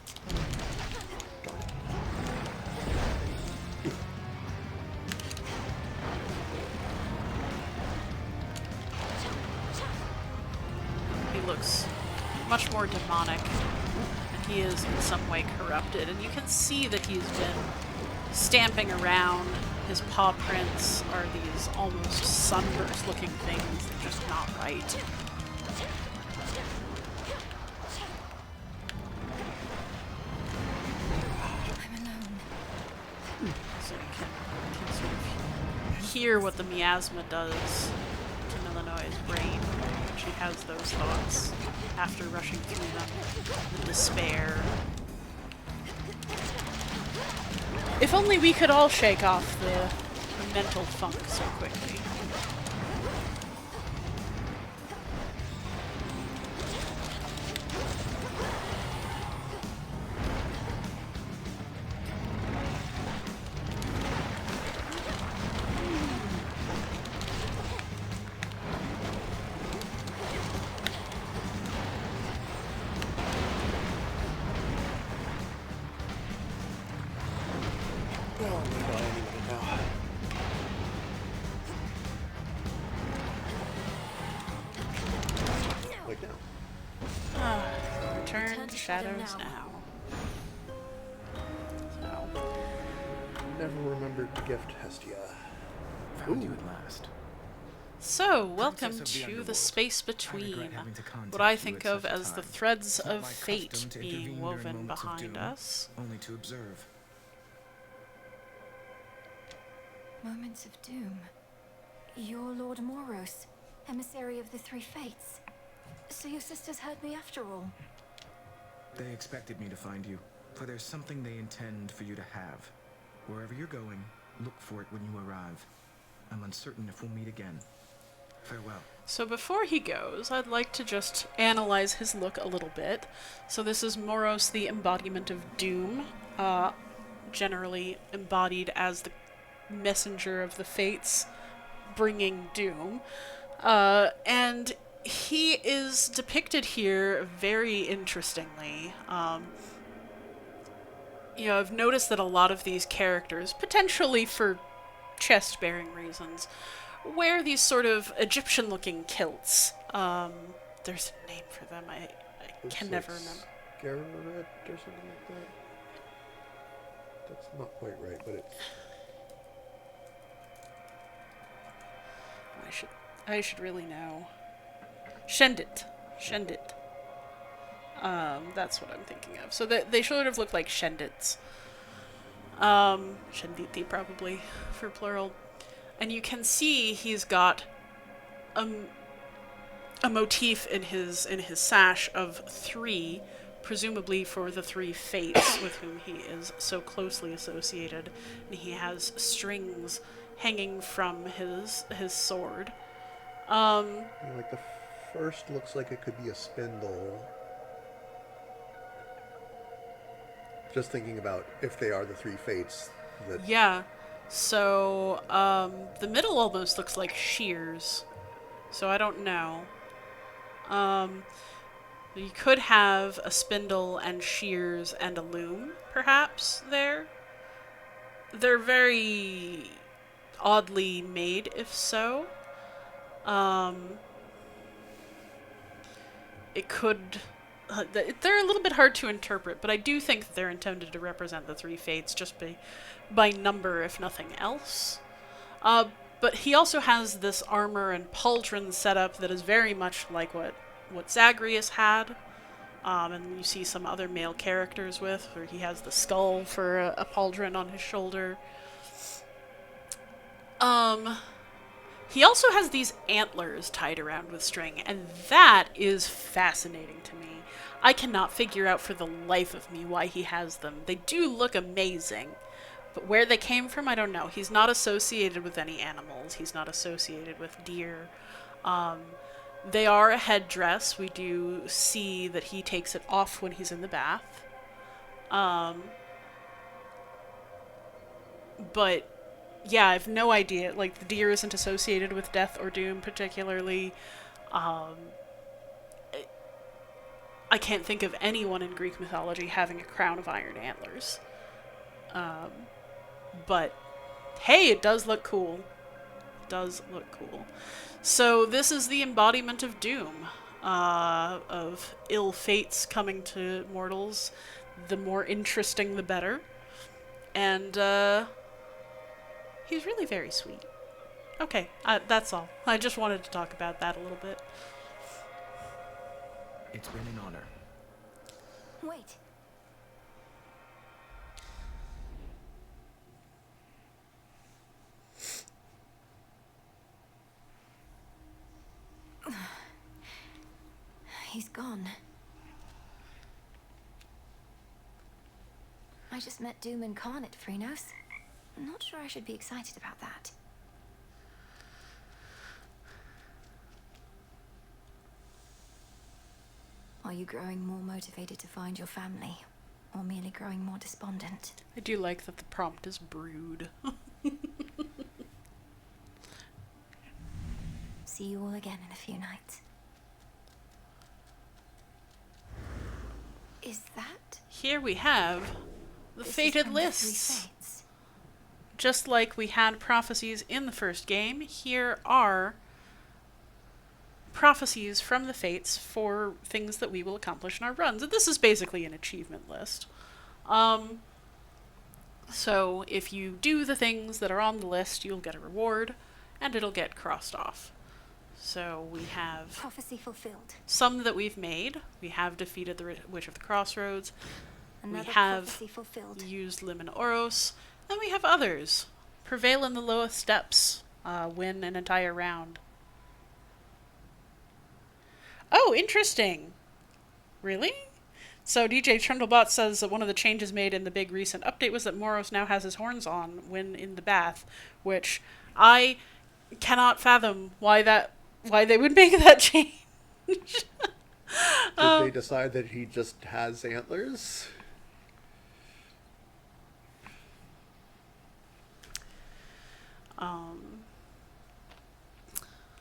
He looks much more demonic, and he is in some way corrupted. And you can see that he's been stamping around. His paw prints are these almost sunburst looking things. They're just not right. hear what the miasma does to Milanoi's brain when she has those thoughts after rushing through them, the despair. If only we could all shake off the mental funk so quickly.
Oh, I'm gonna die any minute now. Like now.
Return to shadows now. So,
Never remembered to gift Hestia.
Found you at last.
so welcome
Princess of the
to the
Underworld.
space
I regret
between,
having to contact
what I
you
think
at
of
such a
as the
time.
threads
It's not
of
my
fate
custom to
being
intervene during
woven
moments of
behind
doom,
us.
Only to observe.
Moments of doom. You're Lord Moros, emissary of the Three Fates. So your sisters heard me after all.
They expected me to find you, for there's something they intend for you to have. Wherever you're going, look for it when you arrive. I'm uncertain if we'll meet again. Farewell.
So before he goes, I'd like to just analyze his look a little bit. So this is Moros, the embodiment of doom, generally embodied as the messenger of the fates, bringing doom. And he is depicted here very interestingly. I've noticed that a lot of these characters, potentially for chest-bearing reasons, wear these sort of Egyptian-looking kilts. There's a name for them. I can never remember.
Garret or something like that. That's not quite right, but it's...
I should really know. Shendit. That's what I'm thinking of. So they sort of look like Shendits. Shenditi probably, for plural. And you can see he's got a motif in his sash of 3, presumably for the 3 fates with whom he is so closely associated. And he has strings hanging from his sword.
Like the first looks like it could be a spindle. Just thinking about if they are the 3 fates. That
Yeah. So, the middle almost looks like shears. So I don't know. You could have a spindle and shears and a loom, perhaps, there. They're very oddly made, if so. It could... they're a little bit hard to interpret, but I do think that they're intended to represent the 3 fates just by number, if nothing else. But he also has this armor and pauldron setup that is very much like what Zagreus had, and you see some other male characters with, where he has the skull for a pauldron on his shoulder. He also has these antlers tied around with string, and that is fascinating to me. I cannot figure out for the life of me why he has them. They do look amazing, but where they came from, I don't know. He's not associated with any animals. He's not associated with deer. They are a headdress. We do see that he takes it off when he's in the bath. But yeah, I have no idea. Like, the deer isn't associated with death or doom particularly. I can't think of anyone in Greek mythology having a crown of iron antlers. But hey, it does look cool. So this is the embodiment of doom, of ill fates coming to mortals. The more interesting, the better. And he's really very sweet. Okay, that's all. I just wanted to talk about that a little bit.
It's been an honor.
Wait. He's gone. I just met Doom and Khan at Phrenos. Not sure I should be excited about that. Are you growing more motivated to find your family? Or merely growing more despondent?
I do like that the prompt is brood.
See you all again in a few nights. Is that?
Here we have the
This is
fated
from the Three
lists.
Fates.
Just like we had prophecies in the first game, here are prophecies from the fates for things that we will accomplish in our runs. And this is basically an achievement list. So if you do the things that are on the list, you'll get a reward, and it'll get crossed off. So we have
Prophecy fulfilled.
some that we've made. We have defeated the Witch of the Crossroads.
Another
we have
prophecy fulfilled.
used Limin Oros. Then we have others. Prevail in the lowest steps. Win an entire round. Oh, interesting. Really? So DJ Trundlebot says that one of the changes made in the big recent update was that Moros now has his horns on when in the bath, which I cannot fathom why they would make that change.
Did they decide that he just has antlers?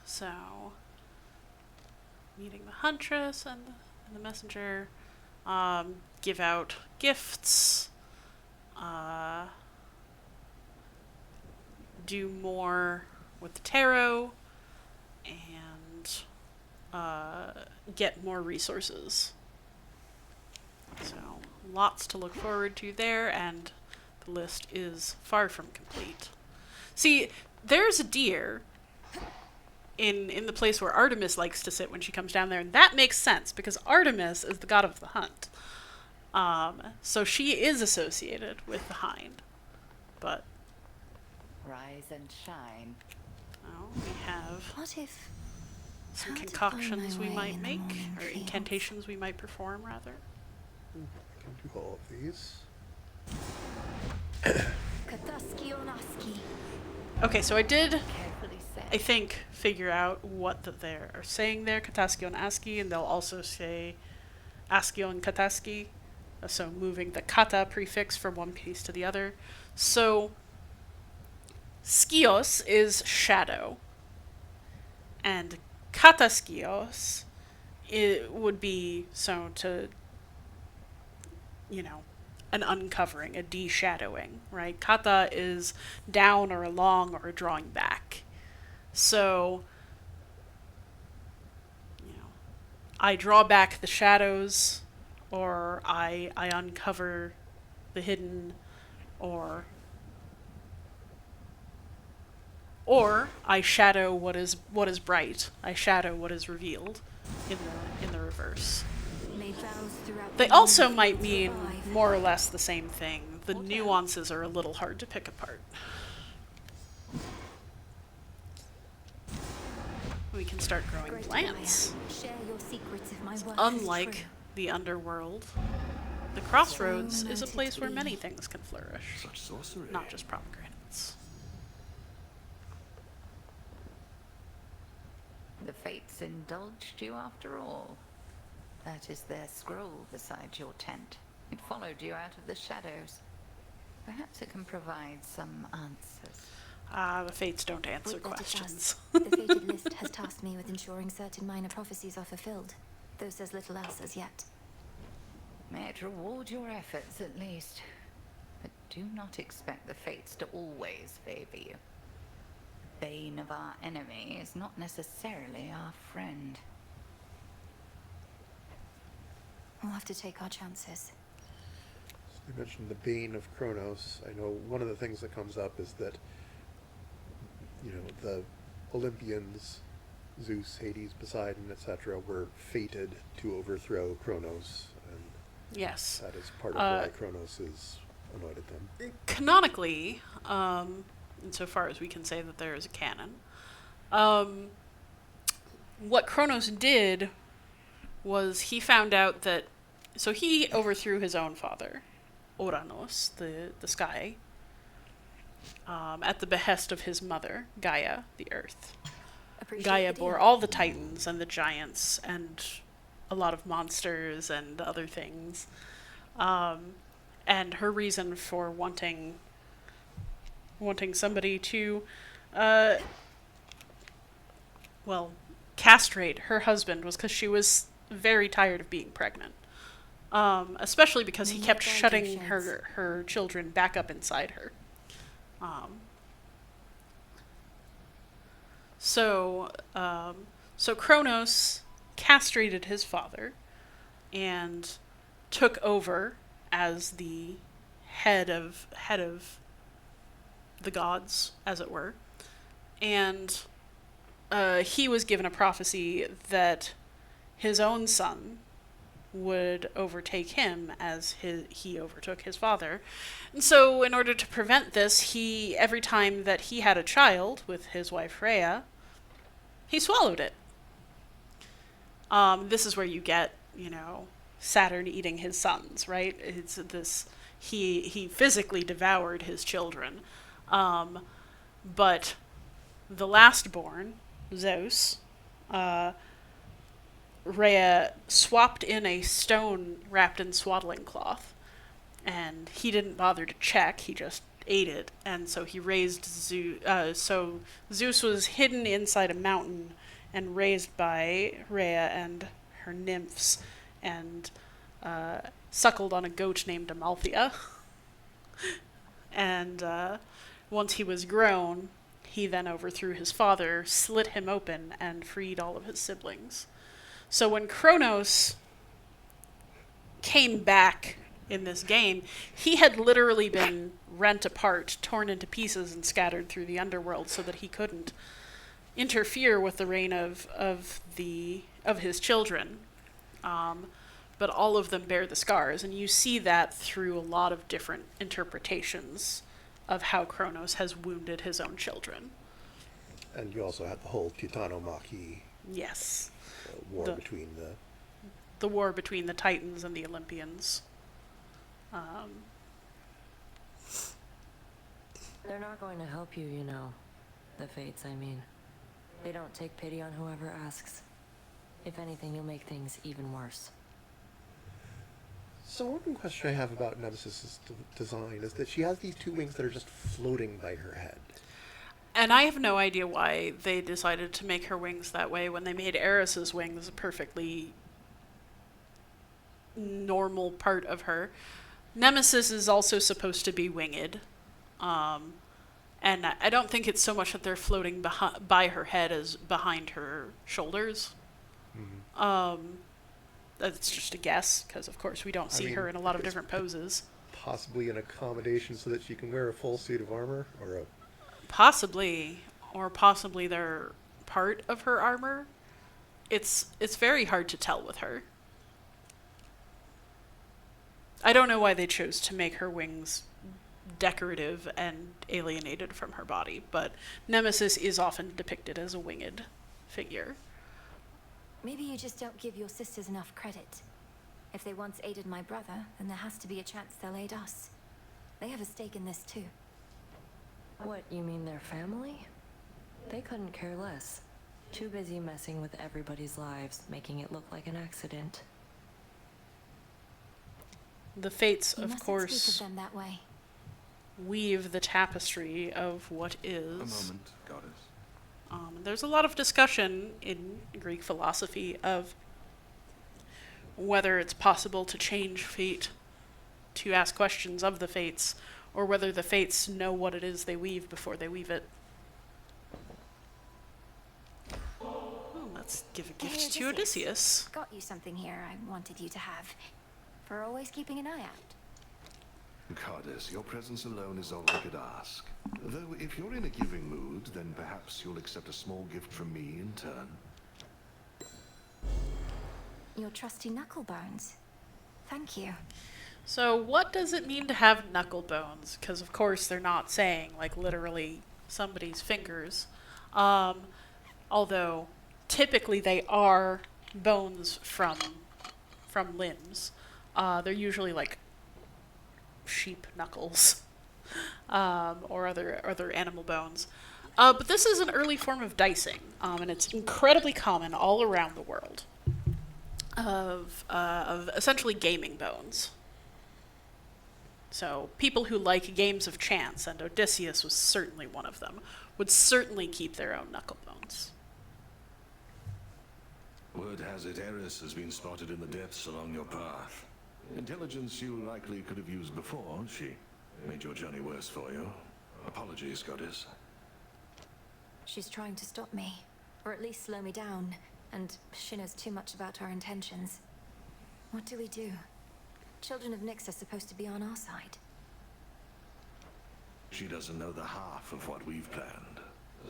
So meeting the Huntress and the Messenger, give out gifts, do more with the tarot, and get more resources. So lots to look forward to there, and the list is far from complete. See, there's a deer in the place where Artemis likes to sit when she comes down there, and that makes sense because Artemis is the god of the hunt. So she is associated with the hind. But
Rise and shine.
we have
What if?
some
How to
concoctions
find
we
my way
might
in the
make,
morning
or
fields.
incantations we might perform, rather.
I can do all of these.
Kataski Onaski.
Okay, so I did,
Carefully said.
I think, figure out what that they are saying there, Kataski on ASCII, and they'll also say ASCII on Kataski, so moving the kata prefix from one piece to the other. So, skios is shadow, and kataskios it would be so to, an uncovering, a de-shadowing, right? Kata is down or along or drawing back. So, I draw back the shadows, or I uncover the hidden, or I shadow what is bright. I shadow what is revealed in the reverse.
Made vows throughout
They
the
also
morning
might
to
mean
survive.
more or less the same thing. The nuances are a little hard to pick apart. We can start growing
Great
plants.
Gaia, share your secrets if my word is
Unlike
true.
the underworld, the crossroads
So
is a
meant it
place
to
where
be.
many things can flourish,
Such sorcery.
not just pomegranates.
The fates indulged you after all. That is their scroll beside your tent. It followed you out of the shadows. Perhaps it can provide some answers.
The fates don't answer
Would that it
questions.
does. The fated list has tasked me with ensuring certain minor prophecies are fulfilled, though says little else as yet.
May it reward your efforts at least. But do not expect the fates to always favor you. The bane of our enemy is not necessarily our friend.
We'll have to take our chances.
You mentioned the bane of Kronos. I know one of the things that comes up is that, the Olympians, Zeus, Hades, Poseidon, etc., were fated to overthrow Kronos, and
Yes.
that is part of why Kronos is annoyed at them.
Canonically, insofar as we can say that there is a canon, what Kronos did was he found out that, so he overthrew his own father, Oranos, the sky, at the behest of his mother, Gaia, the earth.
Appreciate
Gaia
the
bore
deal.
all the titans and the giants and a lot of monsters and other things. And her reason for wanting somebody to, castrate her husband was because she was very tired of being pregnant. Especially because he kept shutting her children back up inside her. So Kronos castrated his father and took over as the head of the gods, as it were. And he was given a prophecy that his own son would overtake him as he overtook his father. And so in order to prevent this, every time that he had a child with his wife Freya, he swallowed it. This is where you get, Saturn eating his sons, right? It's this, he physically devoured his children. But the last-born, Zeus, Rhea swapped in a stone wrapped in swaddling cloth, and he didn't bother to check, he just ate it, and so he raised Zeus. So Zeus was hidden inside a mountain and raised by Rhea and her nymphs, and suckled on a goat named Amalthea. And once he was grown, he then overthrew his father, slit him open, and freed all of his siblings. So when Kronos came back in this game, he had literally been rent apart, torn into pieces, and scattered through the underworld so that he couldn't interfere with the reign of his children. But all of them bear the scars, and you see that through a lot of different interpretations of how Kronos has wounded his own children.
And you also had the whole Titanomachy
Yes.
war
The-
between
The war between the Titans and the Olympians.
They're not going to help you, you know. The Fates, I mean. They don't take pity on whoever asks. If anything, you'll make things even worse.
So one question I have about Nemesis' design is that she has these two wings that are just floating by her head.
And I have no idea why they decided to make her wings that way when they made Eris's wings a perfectly normal part of her. Nemesis is also supposed to be winged. And I don't think it's so much that they're floating by her head as behind her shoulders. That's just a guess, because of course we don't see her in a lot of different poses.
Possibly an accommodation so that she can wear a full suit of armor, or a...
Possibly, or possibly they're part of her armor. It's very hard to tell with her. I don't know why they chose to make her wings decorative and alienated from her body, but Nemesis is often depicted as a winged figure.
Maybe you just don't give your sisters enough credit. If they once aided my brother, then there has to be a chance they'll aid us. They have a stake in this too.
What, you mean their family? They couldn't care less. Too busy messing with everybody's lives, making it look like an accident.
The Fates,
You
of
mustn't speak
course,
of them that way.
weave the tapestry of what is.
A moment, goddess.
There's a lot of discussion in Greek philosophy of whether it's possible to change fate, to ask questions of the Fates, or whether the Fates know what it is they weave before they weave it. Well, let's give a gift to Odysseus.
Got you something here I wanted you to have. For always keeping an eye out.
Goddess, your presence alone is all I could ask. Though, if you're in a giving mood, then perhaps you'll accept a small gift from me in turn.
Your trusty knucklebones. Thank you.
So what does it mean to have knuckle bones? Because of course they're not saying, like, literally somebody's fingers. Although typically they are bones from limbs. They're usually like sheep knuckles, or other animal bones. But this is an early form of dicing, and it's incredibly common all around the world. Of essentially gaming bones. So people who like games of chance, and Odysseus was certainly one of them, would certainly keep their own knuckle bones.
Word has it Eris has been spotted in the depths along your path. Intelligence you likely could have used before. She made your journey worse for you. Apologies, Goddess.
She's trying to stop me, or at least slow me down, and she knows too much about our intentions. What do we do? Children of Nyx are supposed to be on our side.
She doesn't know the half of what we've planned.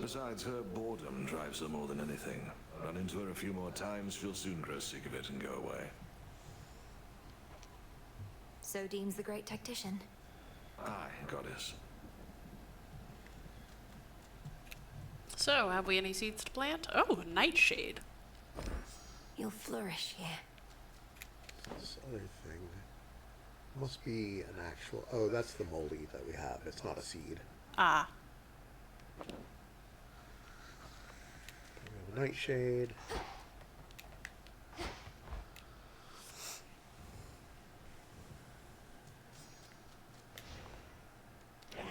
Besides, her boredom drives her more than anything. Run into her a few more times, she'll soon grow sick of it and go away.
So deems the great tactician.
Aye, Goddess.
So, have we any seeds to plant? Oh, nightshade.
You'll flourish here.
This other thing must be an actual... Oh, that's the moldy that we have. It's not a seed.
Ah.
We have a nightshade.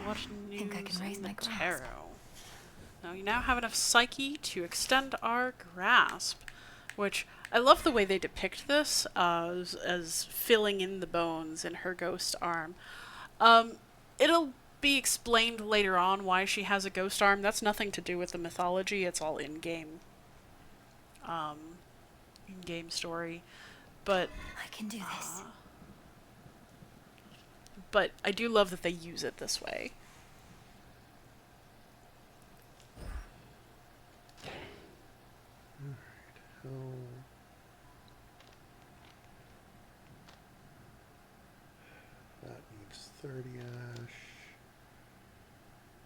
What news
Think I can raise
in
my
the
grasp.
tarot? Now, you now have enough psyche to extend our grasp, which I love the way they depict this as filling in the bones in her ghost arm. It'll be explained later on why she has a ghost arm. That's nothing to do with the mythology. It's all in-game story. But
I can do this.
But I do love that they use it this way.
So... That needs 30 ash.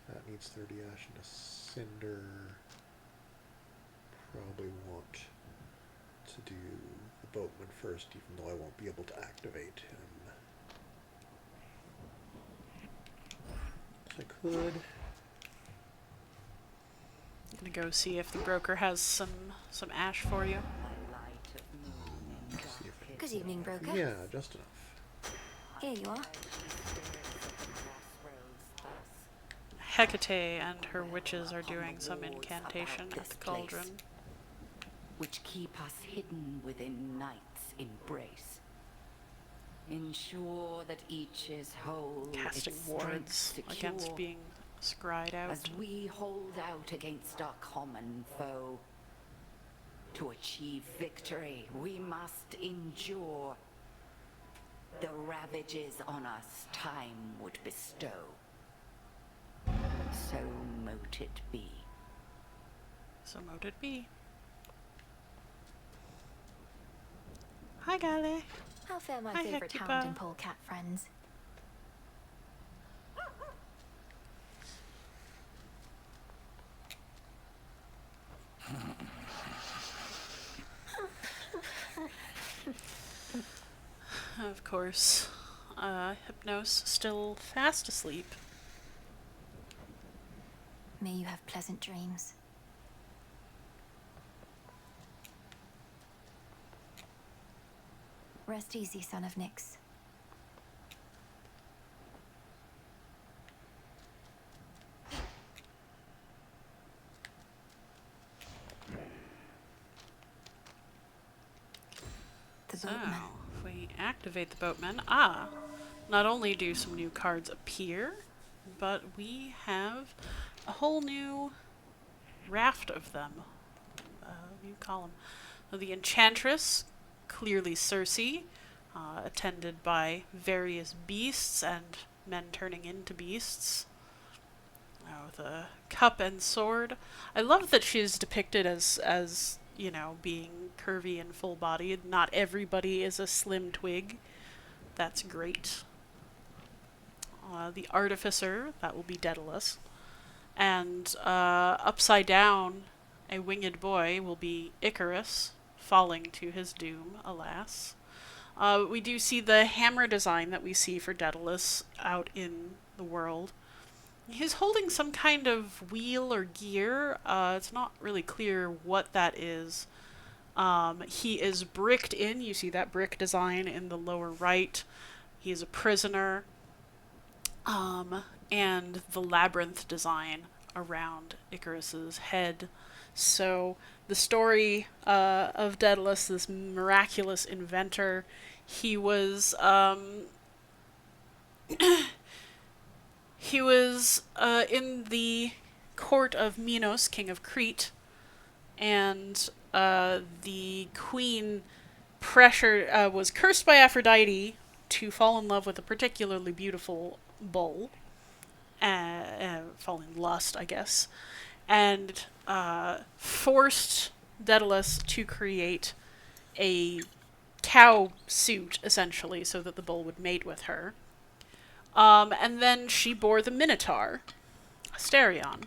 That needs 30 ash and a cinder. Probably want to do the boatman first, even though I won't be able to activate him. I could.
Gonna go see if the broker has some ash for you.
See if
Good evening, broker.
yeah, just enough.
Here you are.
Hecate and her witches are doing some incantation at the cauldron.
Which keep us hidden within night's embrace. Ensure that each is whole,
Casting
its
wards
strength
against
secure.
being scryed out.
As we hold out against our common foe. To achieve victory, we must endure the ravages on us time would bestow. So mote it be.
So mote it be. Hi, Gale.
How fare my
Hi,
favorite
Hecuba.
hound and polecat friends?
Of course. Hypnos still fast asleep.
May you have pleasant dreams. Rest easy, son of Nyx. The
So,
boatman.
if we activate the boatman, not only do some new cards appear, but we have a whole new raft of them. New column. The Enchantress, clearly Circe, attended by various beasts and men turning into beasts. With a cup and sword. I love that she's depicted as you know, being curvy and full-bodied. Not everybody is a slim twig. That's great. The Artificer, that will be Daedalus. And upside down, a winged boy will be Icarus, falling to his doom, alas. We do see the hammer design that we see for Daedalus out in the world. He's holding some kind of wheel or gear. It's not really clear what that is. He is bricked in. You see that brick design in the lower right. He is a prisoner. And the labyrinth design around Icarus's head. So the story of Daedalus, this miraculous inventor, he was in the court of Minos, king of Crete, and the queen was cursed by Aphrodite to fall in love with a particularly beautiful bull, fall in lust, I guess, and forced Daedalus to create a cow suit, essentially, so that the bull would mate with her. And then she bore the Minotaur, Asterion,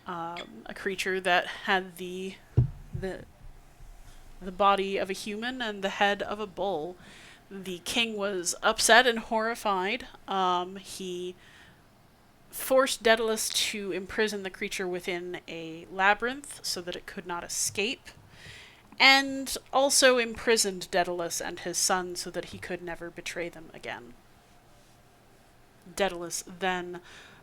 a creature that had the body of a human and the head of a bull. The king was upset and horrified. He forced Daedalus to imprison the creature within a labyrinth so that it could not escape, and also imprisoned Daedalus and his son so that he could never betray them again. Daedalus then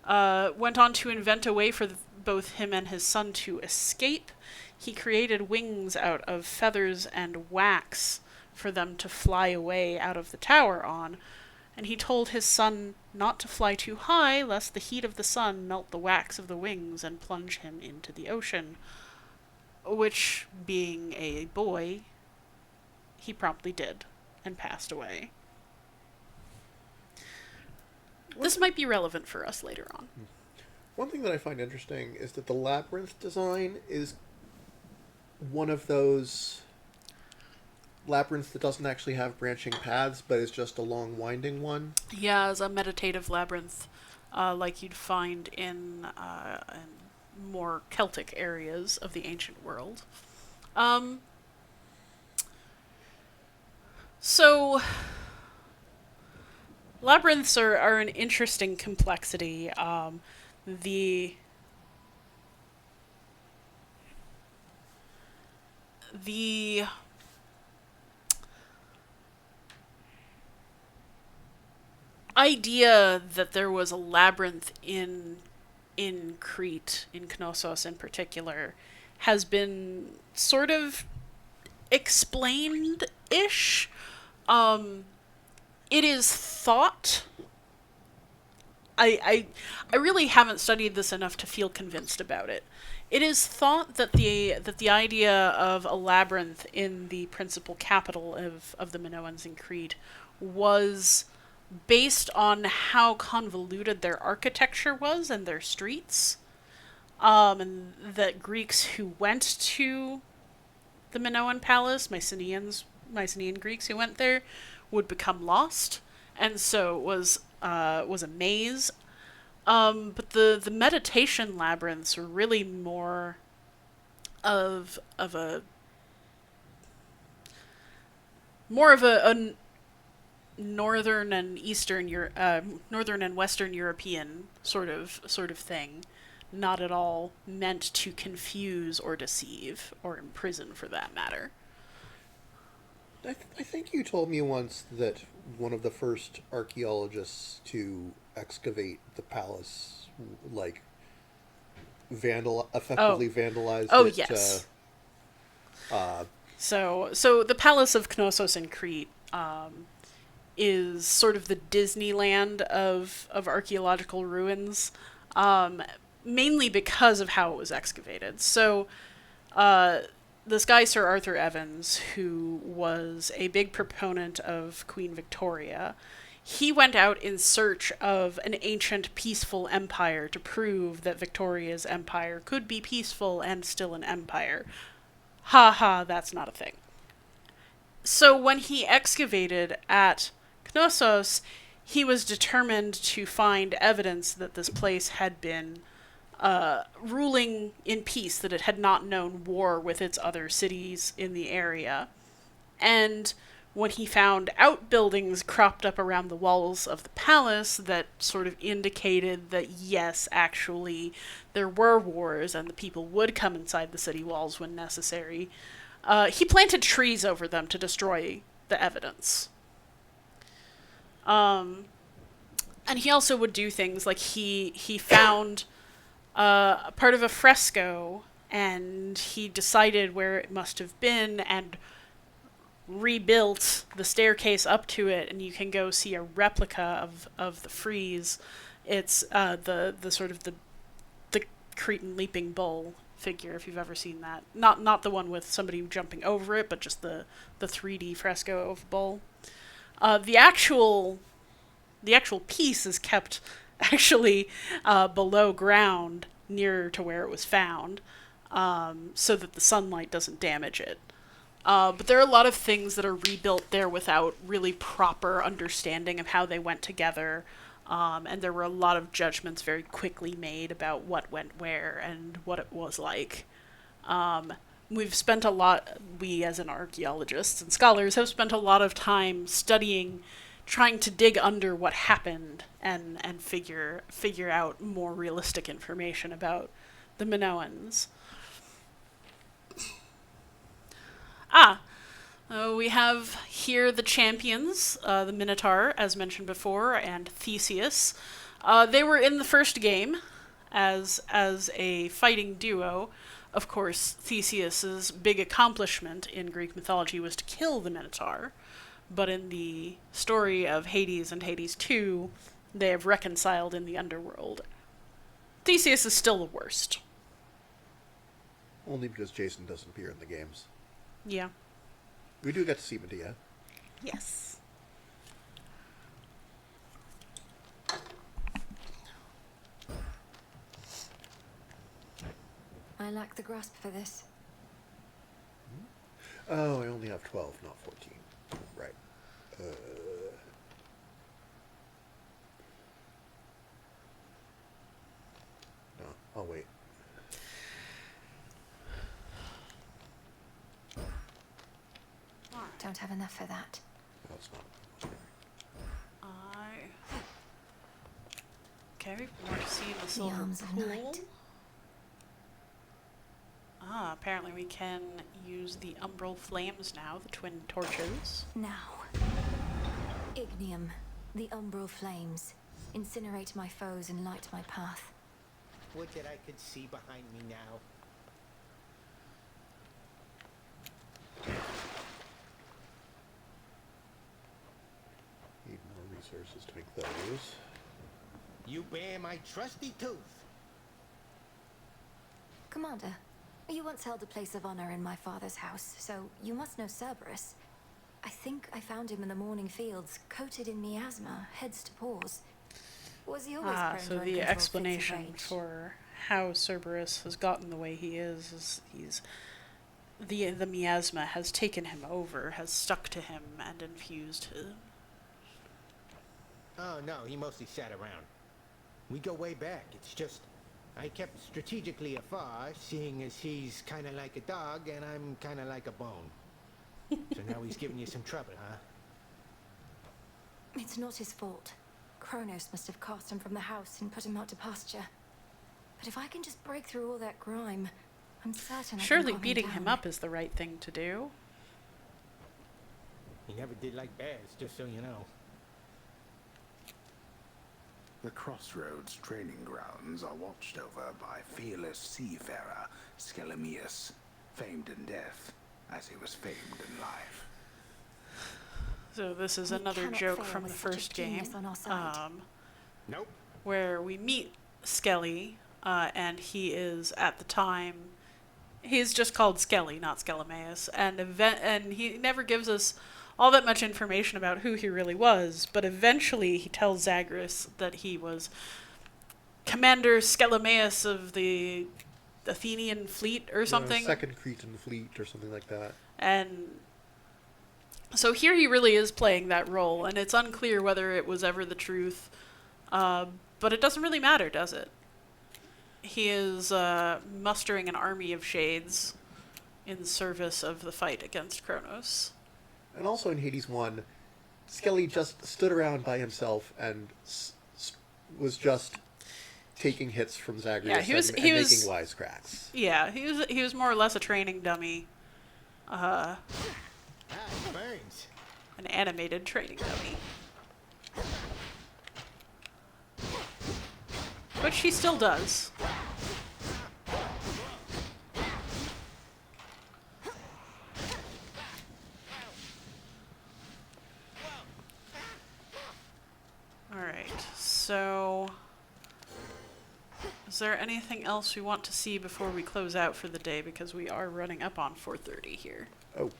went on to invent a way for both him and his son to escape. He created wings out of feathers and wax for them to fly away out of the tower on, and he told his son not to fly too high, lest the heat of the sun melt the wax of the wings and plunge him into the ocean, which, being a boy, he promptly did, and passed away. This might be relevant for us later on.
One thing that I find interesting is that the labyrinth design is one of those labyrinths that doesn't actually have branching paths, but is just a long, winding one.
Yeah, as a meditative labyrinth, like you'd find in more Celtic areas of the ancient world. So, labyrinths are an interesting complexity. The idea that there was a labyrinth in Crete, in Knossos in particular, has been sort of explained-ish. It is thought. I really haven't studied this enough to feel convinced about it. It is thought that the idea of a labyrinth in the principal capital of the Minoans in Crete was based on how convoluted their architecture was and their streets, and that Greeks who went to the Minoan palace, Mycenaean Greeks who went there, would become lost, and so it was a maze. But the meditation labyrinths were really more of a northern and northern and Western European sort of thing, not at all meant to confuse or deceive or imprison, for that matter.
I think you told me once that one of the first archaeologists to excavate the palace, like, effectively vandalized it.
Oh, yes. So the Palace of Knossos in Crete is sort of the Disneyland of archaeological ruins, mainly because of how it was excavated. So this guy, Sir Arthur Evans, who was a big proponent of Queen Victoria, he went out in search of an ancient, peaceful empire to prove that Victoria's empire could be peaceful and still an empire. Ha ha, that's not a thing. So when he excavated at Knossos, he was determined to find evidence that this place had been ruling in peace, that it had not known war with its other cities in the area. And when he found outbuildings cropped up around the walls of the palace that sort of indicated that, yes, actually, there were wars and the people would come inside the city walls when necessary, he planted trees over them to destroy the evidence. And he also would do things like he found part of a fresco, and he decided where it must have been and rebuilt the staircase up to it, and you can go see a replica of the frieze. It's the sort of the Cretan leaping bull figure, if you've ever seen that. Not the one with somebody jumping over it, but just the 3D fresco of bull. The actual piece is kept actually below ground, nearer to where it was found, so that the sunlight doesn't damage it. But there are a lot of things that are rebuilt there without really proper understanding of how they went together, and there were a lot of judgments very quickly made about what went where and what it was like. We've spent a lot, we as an archaeologists and scholars have spent a lot of time studying, trying to dig under what happened and figure out more realistic information about the Minoans. We have here the champions, the Minotaur, as mentioned before, and Theseus. They were in the first game as a fighting duo. Of course, Theseus's big accomplishment in Greek mythology was to kill the Minotaur, but in the story of Hades and Hades 2, they have reconciled in the underworld. Theseus is still the worst.
Only because Jason doesn't appear in the games.
Yeah.
We do get to see Medea.
Yes.
I lack the grasp for this.
Oh, I only have 12, not 14. Right. No, I'll wait.
Don't have enough for that.
No, it's not.
Okay, more to see in the silver
arms of
pool.
night.
Apparently we can use the umbral flames now, the twin torches.
Now. Ignium, the umbral flames. Incinerate my foes and light my path.
Would that I could see behind me now.
Need more resources to make those.
You bear my trusty tooth.
Commander, you once held a place of honor in my father's house, so you must know Cerberus. I think I found him in the morning fields, coated in miasma, heads to paws. Was he always prone to
so the
uncontrolled fits of
explanation
rage?
for how Cerberus has gotten the way he is he's the miasma has taken him over, has stuck to him and infused him.
Oh no, he mostly sat around. We go way back. It's just I kept strategically afar, seeing as he's kind of like a dog and I'm kind of like a bone. So now he's giving you some trouble, huh?
It's not his fault. Kronos must have cast him from the house and put him out to pasture. But if I can just break through all that grime, I'm certain
Surely
I can calm
beating him
down.
up is the right thing to do.
He never did like bears, just so you know.
The Crossroads training grounds are watched over by fearless seafarer Skelemius, famed in death as he was famed in life.
So this is
We
another
cannot
joke
fail
from the
with such a
first game,
genius on our side.
Nope.
where we meet Skelly, and he is at the time, he's just called Skelly, not Skelemaeus, and he never gives us all that much information about who he really was, but eventually he tells Zagreus that he was Commander Skelemaeus of the Athenian fleet or something.
Second Cretan fleet or something like that.
And so here he really is playing that role, and it's unclear whether it was ever the truth, but it doesn't really matter, does it? he is mustering an army of shades in service of the fight against Kronos.
And also in Hades 1, Skelly just stood around by himself and was just taking hits from Zagreus and making wisecracks.
Yeah, he was more or less a training dummy.
Burns.
An animated training dummy. But she still does. Alright, so is there anything else we want to see before we close out for the day? Because we are running up on 4:30 here.
Oh.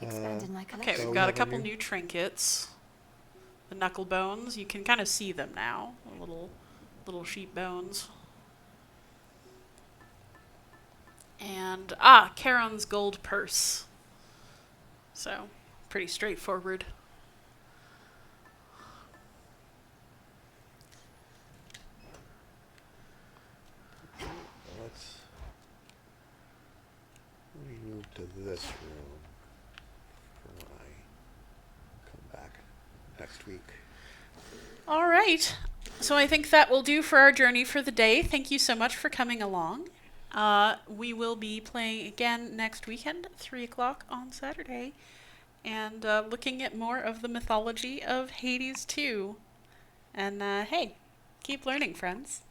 Expanded my collection.
Okay, we've got a couple new trinkets. The knuckle bones, you can kind of see them now. The little sheep bones. And, Charon's gold purse. So, pretty straightforward.
Let me move to this room for when I come back next week.
All right. So I think that will do for our journey for the day. Thank you so much for coming along. We will be playing again next weekend, 3 o'clock on Saturday, and looking at more of the mythology of Hades 2. And hey, keep learning, friends.